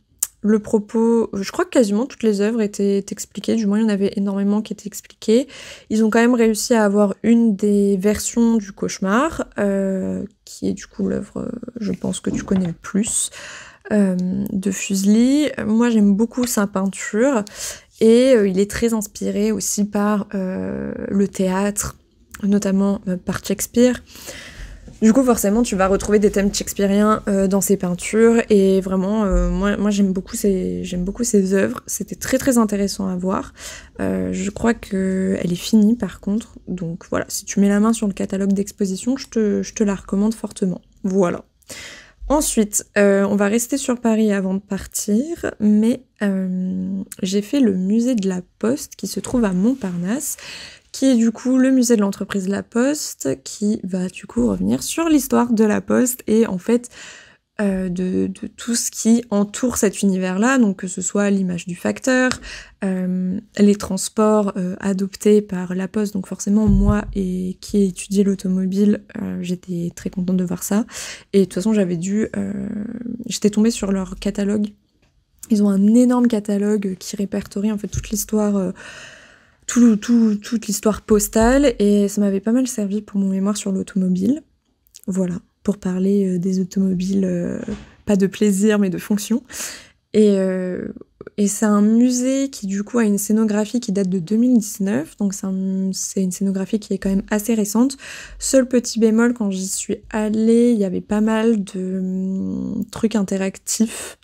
Le propos, je crois que quasiment toutes les œuvres étaient expliquées, du moins il y en avait énormément qui étaient expliquées. Ils ont quand même réussi à avoir une des versions du cauchemar, qui est du coup l'œuvre, je pense que tu connais le plus, de Fuseli. Moi j'aime beaucoup sa peinture, et il est très inspiré aussi par le théâtre, notamment par Shakespeare. Du coup, forcément, tu vas retrouver des thèmes shakespeariens dans ses peintures, et vraiment, moi j'aime beaucoup ses œuvres. C'était très très intéressant à voir. Je crois qu'elle est finie par contre, donc voilà, si tu mets la main sur le catalogue d'exposition, je te la recommande fortement. Voilà. Ensuite, on va rester sur Paris avant de partir, mais j'ai fait le musée de la Poste qui se trouve à Montparnasse, qui est du coup le musée de l'entreprise La Poste, qui va du coup revenir sur l'histoire de La Poste et en fait de tout ce qui entoure cet univers-là, donc que ce soit l'image du facteur, les transports adoptés par La Poste, donc forcément moi qui ai étudié l'automobile, j'étais très contente de voir ça, et de toute façon j'étais tombée sur leur catalogue Ils ont un énorme catalogue qui répertorie en fait toute l'histoire toute l'histoire postale, et ça m'avait pas mal servi pour mon mémoire sur l'automobile. Voilà, pour parler des automobiles, pas de plaisir mais de fonction. Et c'est un musée qui du coup a une scénographie qui date de 2019, donc c'est une scénographie qui est quand même assez récente. Seul petit bémol, quand j'y suis allée, il y avait pas mal de trucs interactifs,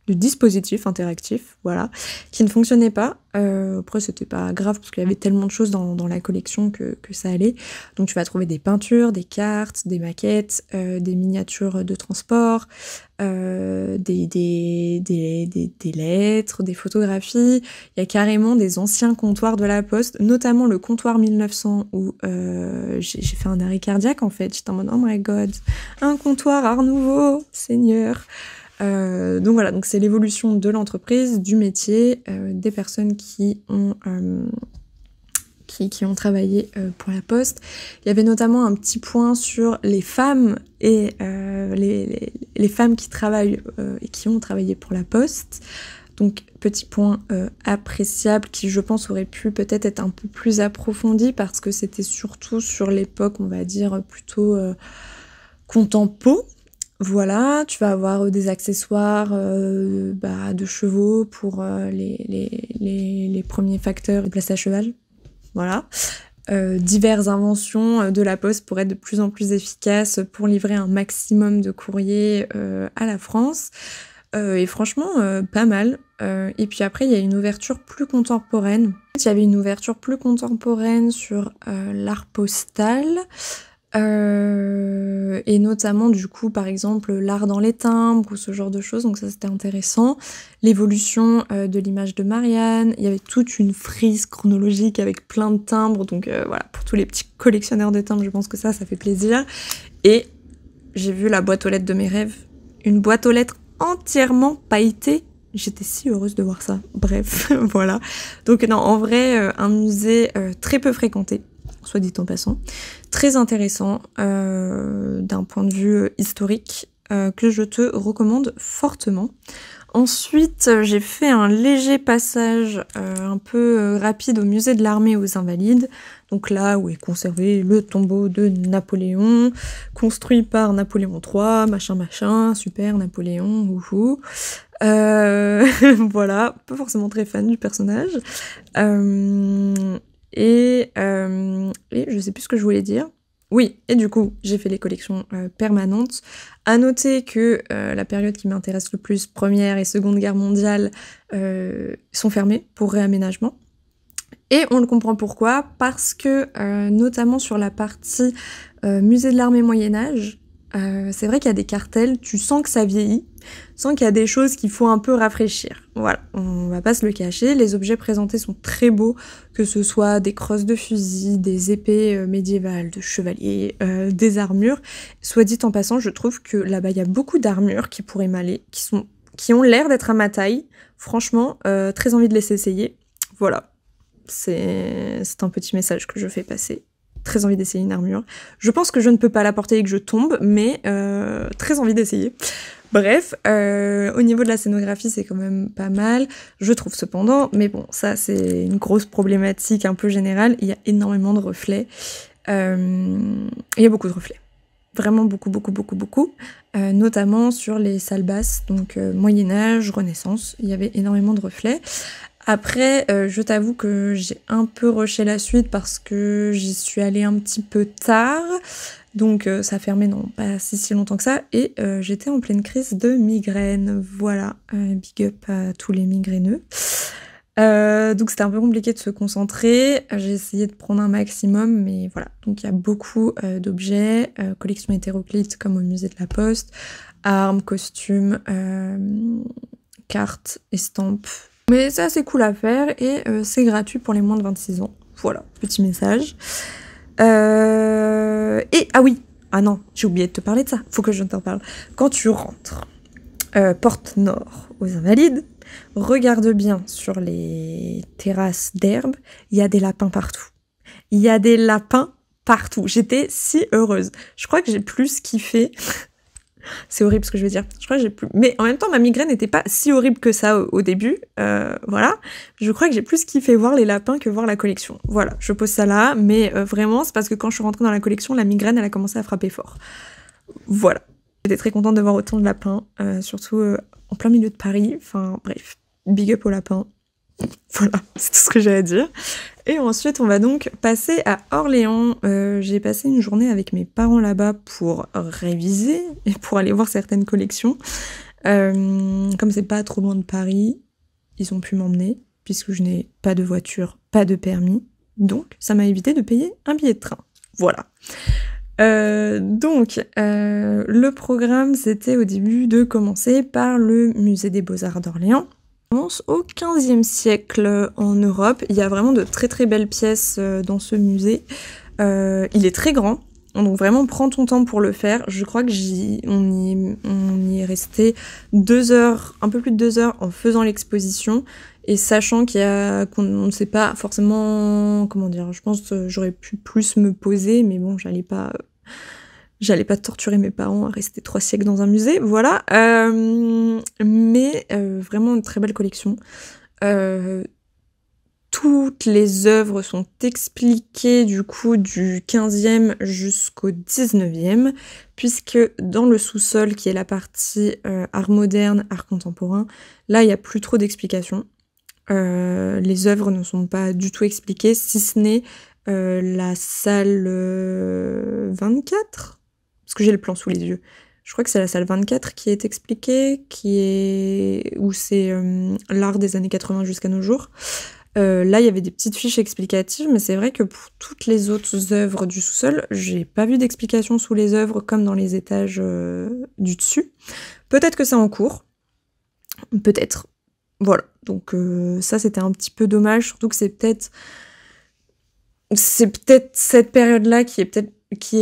de dispositifs interactifs, voilà, qui ne fonctionnaient pas. Après, c'était pas grave parce qu'il y avait tellement de choses dans la collection que ça allait. Donc tu vas trouver des peintures, des cartes, des maquettes, des miniatures de transport, des lettres, des photographies. Il y a carrément des anciens comptoirs de la Poste, notamment le comptoir 1900 où j'ai fait un arrêt cardiaque en fait. J'étais en mode oh my god, un comptoir Art Nouveau, Seigneur. Donc voilà, donc c'est l'évolution de l'entreprise, du métier, des personnes qui ont travaillé pour la Poste. Il y avait notamment un petit point sur les femmes et les femmes qui travaillent et qui ont travaillé pour la Poste. Donc petit point appréciable qui je pense aurait pu peut-être être un peu plus approfondi parce que c'était surtout sur l'époque, on va dire, plutôt contempo. Voilà, tu vas avoir des accessoires de chevaux pour les premiers facteurs de place à cheval. Voilà. Diverses inventions de la Poste pour être de plus en plus efficace, pour livrer un maximum de courriers à la France. Et franchement, pas mal. Et puis après, il y a une ouverture plus contemporaine. Il y avait une ouverture plus contemporaine sur l'art postal. Et notamment du coup par exemple l'art dans les timbres ou ce genre de choses, donc ça c'était intéressant. L'évolution de l'image de Marianne, il y avait toute une frise chronologique avec plein de timbres, donc voilà, pour tous les petits collectionneurs de timbres je pense que ça fait plaisir. Et j'ai vu la boîte aux lettres de mes rêves, une boîte aux lettres entièrement pailletée. J'étais si heureuse de voir ça. Bref, voilà. Donc non, en vrai, un musée très peu fréquenté, soit dit en passant, très intéressant d'un point de vue historique, que je te recommande fortement. Ensuite, j'ai fait un léger passage un peu rapide au musée de l'armée aux Invalides, donc là où est conservé le tombeau de Napoléon, construit par Napoléon III, machin, super Napoléon, wouhou. Voilà, pas forcément très fan du personnage. Et je sais plus ce que je voulais dire. Oui, et du coup, j'ai fait les collections permanentes. À noter que la période qui m'intéresse le plus, Première et Seconde Guerre mondiale, sont fermées pour réaménagement. Et on le comprend pourquoi, parce que notamment sur la partie musée de l'armée Moyen-Âge, c'est vrai qu'il y a des cartels, tu sens que ça vieillit, tu sens qu'il y a des choses qu'il faut un peu rafraîchir. Voilà, on va pas se le cacher, les objets présentés sont très beaux, que ce soit des crosses de fusil, des épées médiévales, de chevaliers, des armures. Soit dit en passant, je trouve que là-bas il y a beaucoup d'armures qui pourraient m'aller, qui ont l'air d'être à ma taille. Franchement, très envie de les essayer. Voilà, c'est un petit message que je fais passer. Très envie d'essayer une armure. Je pense que je ne peux pas la porter et que je tombe, mais très envie d'essayer. Bref, au niveau de la scénographie, c'est quand même pas mal, je trouve cependant, mais bon, ça c'est une grosse problématique un peu générale, il y a énormément de reflets, il y a beaucoup de reflets, vraiment beaucoup, notamment sur les salles basses, donc Moyen-Âge, Renaissance, il y avait énormément de reflets. Après, je t'avoue que j'ai un peu rushé la suite parce que j'y suis allée un petit peu tard, donc ça fermait non pas si longtemps que ça, et j'étais en pleine crise de migraine, voilà, big up à tous les migraineux. Donc c'était un peu compliqué de se concentrer, j'ai essayé de prendre un maximum, mais voilà, donc il y a beaucoup d'objets, collection hétéroclite comme au musée de la Poste, armes, costumes, cartes, estampes. Mais c'est assez cool à faire et c'est gratuit pour les moins de 26 ans. Voilà, petit message. Et, ah oui, ah non, j'ai oublié de te parler de ça, faut que je t'en parle. Quand tu rentres, porte nord aux Invalides, regarde bien sur les terrasses d'herbe, il y a des lapins partout. Il y a des lapins partout. J'étais si heureuse. Je crois que j'ai plus kiffé C'est horrible ce que je veux dire. Je crois que j'ai plus... Mais en même temps, ma migraine n'était pas si horrible que ça au début. Voilà. Je crois que j'ai plus kiffé voir les lapins que voir la collection. Voilà, je pose ça là. Mais vraiment, c'est parce que quand je suis rentrée dans la collection, la migraine, elle a commencé à frapper fort. Voilà. J'étais très contente de voir autant de lapins, surtout en plein milieu de Paris. Enfin, bref. Big up aux lapins. Voilà, c'est tout ce que j'ai à dire. Et ensuite, on va donc passer à Orléans. J'ai passé une journée avec mes parents là-bas pour réviser et pour aller voir certaines collections. Comme c'est pas trop loin de Paris, ils ont pu m'emmener, puisque je n'ai pas de voiture, pas de permis. Donc, ça m'a évité de payer un billet de train. Voilà. Le programme, c'était au début de commencer par le Musée des Beaux-Arts d'Orléans. Au XVe siècle en Europe, il y a vraiment de très très belles pièces dans ce musée. Il est très grand, donc vraiment prends ton temps pour le faire. Je crois que on y est resté 2 heures, un peu plus de 2 heures en faisant l'exposition et sachant qu'on ne sait pas forcément comment dire. Je pense que j'aurais pu plus me poser, mais bon, j'allais pas torturer mes parents à rester 3 siècles dans un musée, voilà. Mais vraiment une très belle collection. Toutes les œuvres sont expliquées du coup du 15e jusqu'au 19e, puisque dans le sous-sol, qui est la partie art moderne, art contemporain, là il n'y a plus trop d'explications. Les œuvres ne sont pas du tout expliquées, si ce n'est la salle 24, parce que j'ai le plan sous les yeux. Je crois que c'est la salle 24 qui est expliquée, où c'est l'art des années 80 jusqu'à nos jours. Là, il y avait des petites fiches explicatives, mais c'est vrai que pour toutes les autres œuvres du sous-sol, j'ai pas vu d'explication sous les œuvres comme dans les étages du dessus. Peut-être que c'est en cours. Peut-être. Voilà. Donc ça, c'était un petit peu dommage, surtout que c'est peut-être cette période-là qui est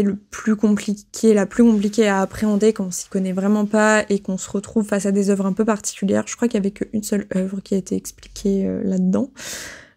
la plus compliquée à appréhender quand on s'y connaît vraiment pas et qu'on se retrouve face à des œuvres un peu particulières. Je crois qu'il y avait qu'une seule œuvre qui a été expliquée là-dedans,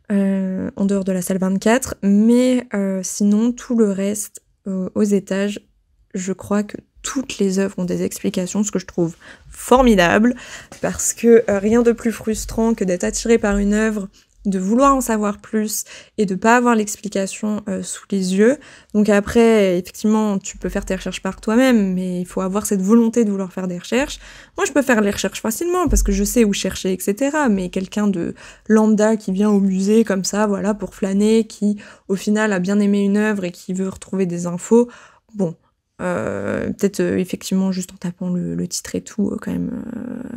en dehors de la salle 24, mais sinon tout le reste aux étages, je crois que toutes les œuvres ont des explications, ce que je trouve formidable, parce que rien de plus frustrant que d'être attiré par une œuvre, de vouloir en savoir plus et de pas avoir l'explication sous les yeux. Donc après, effectivement, tu peux faire tes recherches par toi-même, mais il faut avoir cette volonté de vouloir faire des recherches. Moi, je peux faire les recherches facilement parce que je sais où chercher, etc. Mais quelqu'un de lambda qui vient au musée comme ça, voilà, pour flâner, qui au final a bien aimé une œuvre et qui veut retrouver des infos, bon... peut-être effectivement juste en tapant le titre et tout, quand même,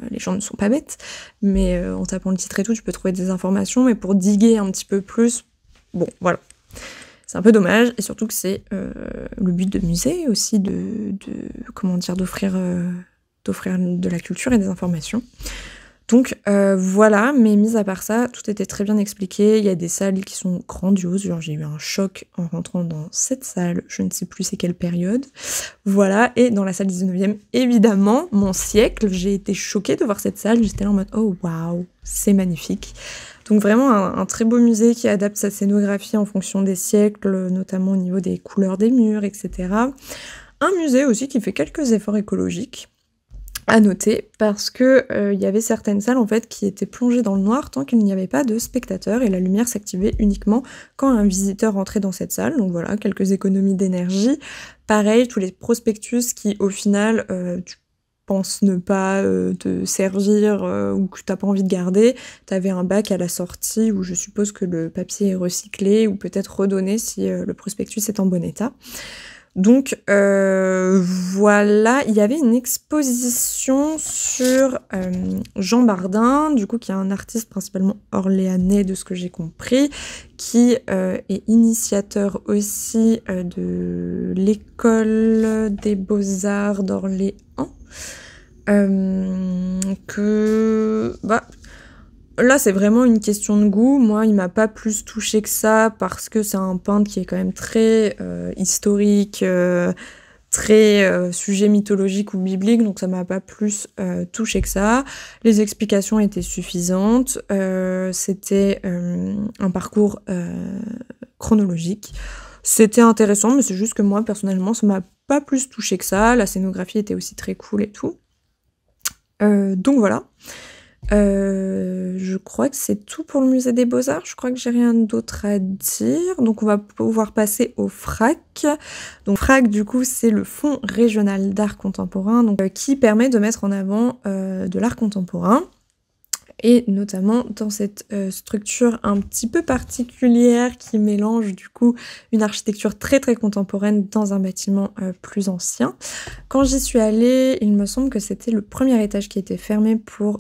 les gens ne sont pas bêtes, mais en tapant le titre et tout, tu peux trouver des informations, mais pour diguer un petit peu plus, bon, voilà. C'est un peu dommage, et surtout que c'est le but de musée aussi, d'offrir de la culture et des informations. Donc voilà, mais mis à part ça, tout était très bien expliqué. Il y a des salles qui sont grandioses, genre j'ai eu un choc en rentrant dans cette salle, je ne sais plus c'est quelle période. Voilà, et dans la salle 19e, évidemment, mon siècle, j'ai été choquée de voir cette salle, j'étais là en mode oh waouh, c'est magnifique. Donc vraiment un très beau musée qui adapte sa scénographie en fonction des siècles, notamment au niveau des couleurs des murs, etc. Un musée aussi qui fait quelques efforts écologiques. À noter, parce que y avait certaines salles en fait qui étaient plongées dans le noir tant qu'il n'y avait pas de spectateurs et la lumière s'activait uniquement quand un visiteur rentrait dans cette salle. Donc voilà, quelques économies d'énergie. Pareil, tous les prospectus qui au final tu penses ne pas te servir ou que t'as pas envie de garder, t'avais un bac à la sortie où je suppose que le papier est recyclé ou peut-être redonné si le prospectus est en bon état. Donc voilà, il y avait une exposition sur Jean Bardin, du coup qui est un artiste principalement orléanais de ce que j'ai compris, qui est initiateur aussi de l'école des beaux-arts d'Orléans, là, c'est vraiment une question de goût. Moi, il m'a pas plus touché que ça parce que c'est un peintre qui est quand même très historique, très sujet mythologique ou biblique, donc ça m'a pas plus touché que ça. Les explications étaient suffisantes. C'était un parcours chronologique. C'était intéressant, mais c'est juste que moi, personnellement, ça m'a pas plus touchée que ça. La scénographie était aussi très cool et tout. Donc voilà. Je crois que c'est tout pour le musée des Beaux-Arts. Je crois que j'ai rien d'autre à dire. Donc on va pouvoir passer au FRAC. Donc FRAC, du coup, c'est le Fonds régional d'art contemporain, donc, qui permet de mettre en avant de l'art contemporain. Et notamment dans cette structure un petit peu particulière qui mélange du coup une architecture très très contemporaine dans un bâtiment plus ancien. Quand j'y suis allée, il me semble que c'était le premier étage qui était fermé pour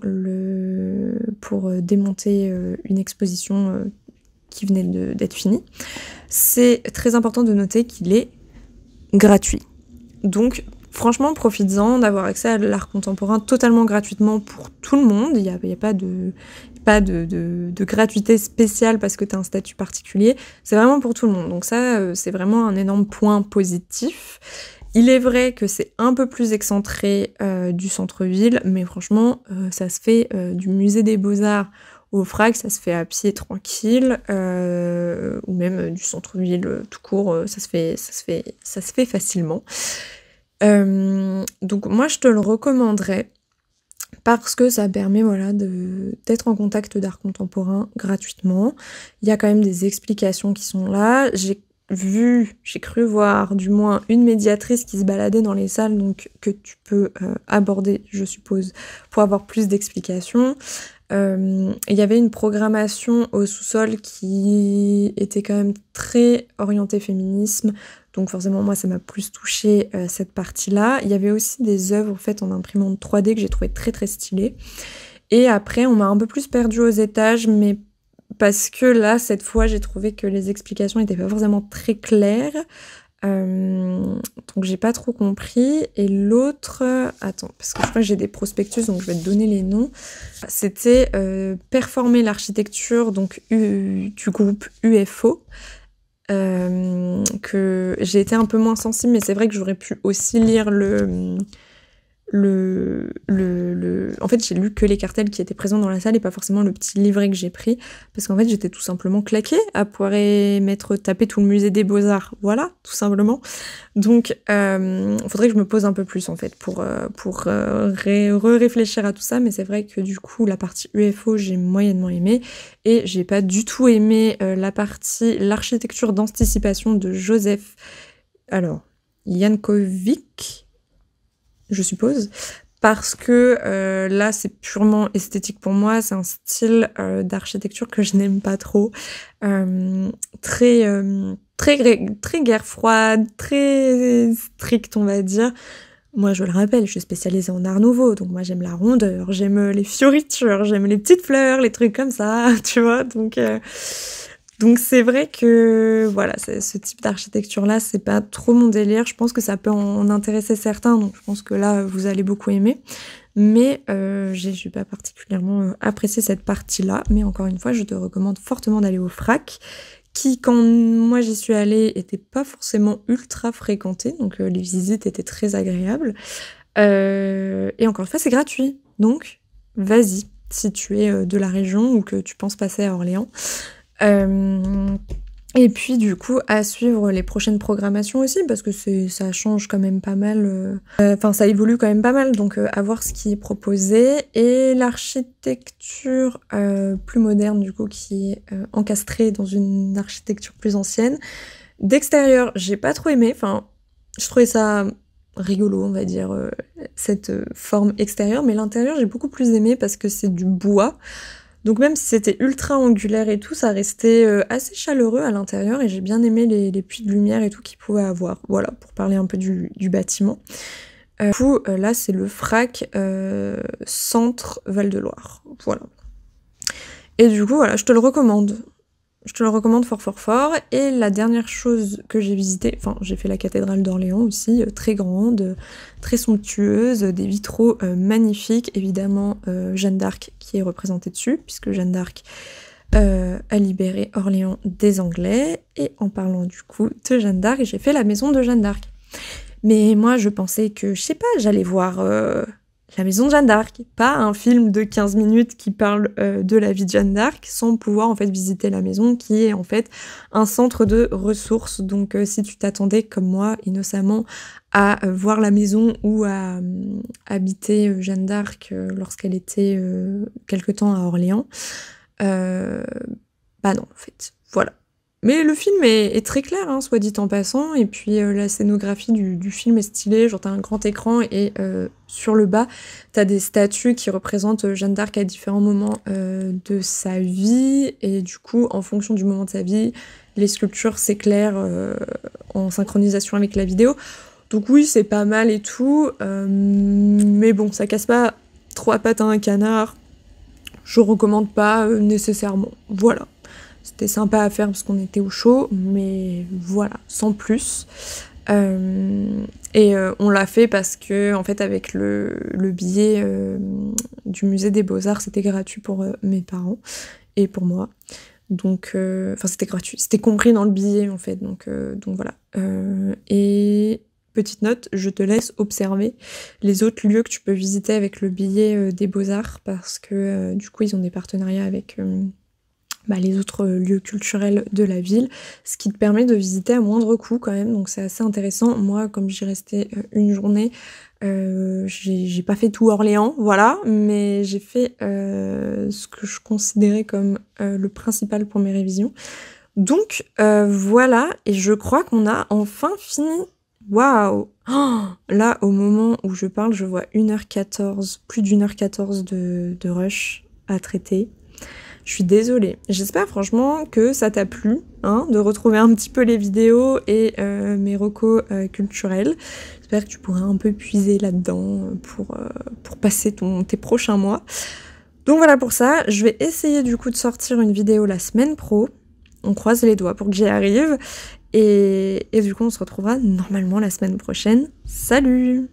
démonter une exposition qui venait d'être finie. C'est très important de noter qu'il est gratuit. Donc franchement, profites-en d'avoir accès à l'art contemporain totalement gratuitement pour tout le monde. Il n'y a pas de gratuité spéciale parce que tu as un statut particulier. C'est vraiment pour tout le monde. Donc ça, c'est vraiment un énorme point positif. Il est vrai que c'est un peu plus excentré du centre-ville, mais franchement, ça se fait du musée des Beaux-Arts au FRAC, ça se fait à pied tranquille, ou même du centre-ville tout court, ça se fait facilement. Donc moi je te le recommanderais parce que ça permet d'être en contact d'art contemporain gratuitement. Il y a quand même des explications qui sont là. J'ai cru voir du moins une médiatrice qui se baladait dans les salles, donc que tu peux aborder, je suppose, pour avoir plus d'explications. Il y avait une programmation au sous-sol qui était quand même très orientée féminisme, donc forcément moi ça m'a plus touchée cette partie-là. Il y avait aussi des œuvres faites en imprimante 3D que j'ai trouvé très très stylées. Et après on m'a un peu plus perdue aux étages, mais parce que là cette fois j'ai trouvé que les explications n'étaient pas forcément très claires. Donc j'ai pas trop compris. Et l'autre, attends, parce que je crois que j'ai des prospectus, donc je vais te donner les noms. C'était Performer l'architecture, donc du groupe UFO. Que j'ai été un peu moins sensible, mais c'est vrai que j'aurais pu aussi lire en fait j'ai lu que les cartels qui étaient présents dans la salle et pas forcément le petit livret que j'ai pris, parce qu'en fait j'étais tout simplement claquée à pouvoir taper tout le musée des Beaux-Arts, voilà, tout simplement. Donc faudrait que je me pose un peu plus en fait pour réfléchir à tout ça, mais c'est vrai que du coup la partie UFO j'ai moyennement aimé, et j'ai pas du tout aimé l'architecture d'anticipation de Joseph Jankovic, je suppose, parce que là c'est purement esthétique pour moi, c'est un style d'architecture que je n'aime pas trop, très guerre froide, très strict on va dire. Moi je le rappelle, je suis spécialisée en art nouveau, donc moi j'aime la rondeur, j'aime les fioritures, j'aime les petites fleurs, les trucs comme ça, tu vois, donc c'est vrai que voilà, ce type d'architecture-là, c'est pas trop mon délire. Je pense que ça peut en intéresser certains, donc je pense que là, vous allez beaucoup aimer. Mais j'ai pas particulièrement apprécié cette partie-là. Mais encore une fois, je te recommande fortement d'aller au FRAC, qui, quand moi j'y suis allée, était pas forcément ultra fréquenté. Donc les visites étaient très agréables. Et encore une fois, c'est gratuit. Donc, vas-y, si tu es de la région ou que tu penses passer à Orléans. Et puis du coup à suivre les prochaines programmations aussi, parce que ça change quand même pas mal, ça évolue quand même pas mal, donc à voir ce qui est proposé. Et l'architecture plus moderne du coup qui est encastrée dans une architecture plus ancienne. D'extérieur j'ai pas trop aimé, je trouvais ça rigolo on va dire, cette forme extérieure, mais l'intérieur j'ai beaucoup plus aimé parce que c'est du bois. Donc même si c'était ultra angulaire et tout, ça restait assez chaleureux à l'intérieur, et j'ai bien aimé les puits de lumière et tout qu'il pouvait avoir. Voilà, pour parler un peu du bâtiment. Du coup, là, c'est le FRAC Centre Val-de-Loire. Voilà. Et du coup, voilà, je te le recommande. Je te le recommande fort fort fort. Et la dernière chose que j'ai visitée, j'ai fait la cathédrale d'Orléans aussi, très grande, très somptueuse, des vitraux magnifiques, évidemment Jeanne d'Arc qui est représentée dessus, puisque Jeanne d'Arc a libéré Orléans des Anglais. Et en parlant du coup de Jeanne d'Arc, j'ai fait la maison de Jeanne d'Arc. Mais moi je pensais que, je sais pas, j'allais voir la maison de Jeanne d'Arc, pas un film de 15 minutes qui parle de la vie de Jeanne d'Arc, sans pouvoir en fait visiter la maison qui est en fait un centre de ressources. Donc si tu t'attendais comme moi innocemment à voir la maison où a habité Jeanne d'Arc lorsqu'elle était quelque temps à Orléans, bah non en fait, voilà. Mais le film est très clair, hein, soit dit en passant, et puis la scénographie du film est stylée, genre t'as un grand écran et sur le bas t'as des statues qui représentent Jeanne d'Arc à différents moments de sa vie, et du coup en fonction du moment de sa vie, les sculptures s'éclairent en synchronisation avec la vidéo. Donc oui, c'est pas mal et tout, mais bon, ça casse pas 3 pattes à un canard, je recommande pas nécessairement, voilà. C'était sympa à faire parce qu'on était au chaud, mais voilà, sans plus. On l'a fait parce que, en fait, avec le billet du musée des Beaux-Arts, c'était gratuit pour mes parents et pour moi. Donc, enfin, c'était gratuit, c'était compris dans le billet, en fait. Donc voilà. Et petite note, je te laisse observer les autres lieux que tu peux visiter avec le billet des Beaux-Arts parce que, du coup, ils ont des partenariats avec les autres lieux culturels de la ville, ce qui te permet de visiter à moindre coût quand même, donc c'est assez intéressant. Moi, comme j'y restais une journée, j'ai pas fait tout Orléans, voilà, mais j'ai fait ce que je considérais comme le principal pour mes révisions. Donc voilà, et je crois qu'on a enfin fini. Waouh! Oh, là, au moment où je parle, je vois 1h14, plus d'1h14 de rush à traiter. Je suis désolée. J'espère franchement que ça t'a plu, hein, de retrouver un petit peu les vidéos et mes recos culturels. J'espère que tu pourras un peu puiser là-dedans pour passer tes prochains mois. Donc voilà pour ça. Je vais essayer du coup de sortir une vidéo la semaine pro. On croise les doigts pour que j'y arrive. Et du coup, on se retrouvera normalement la semaine prochaine. Salut!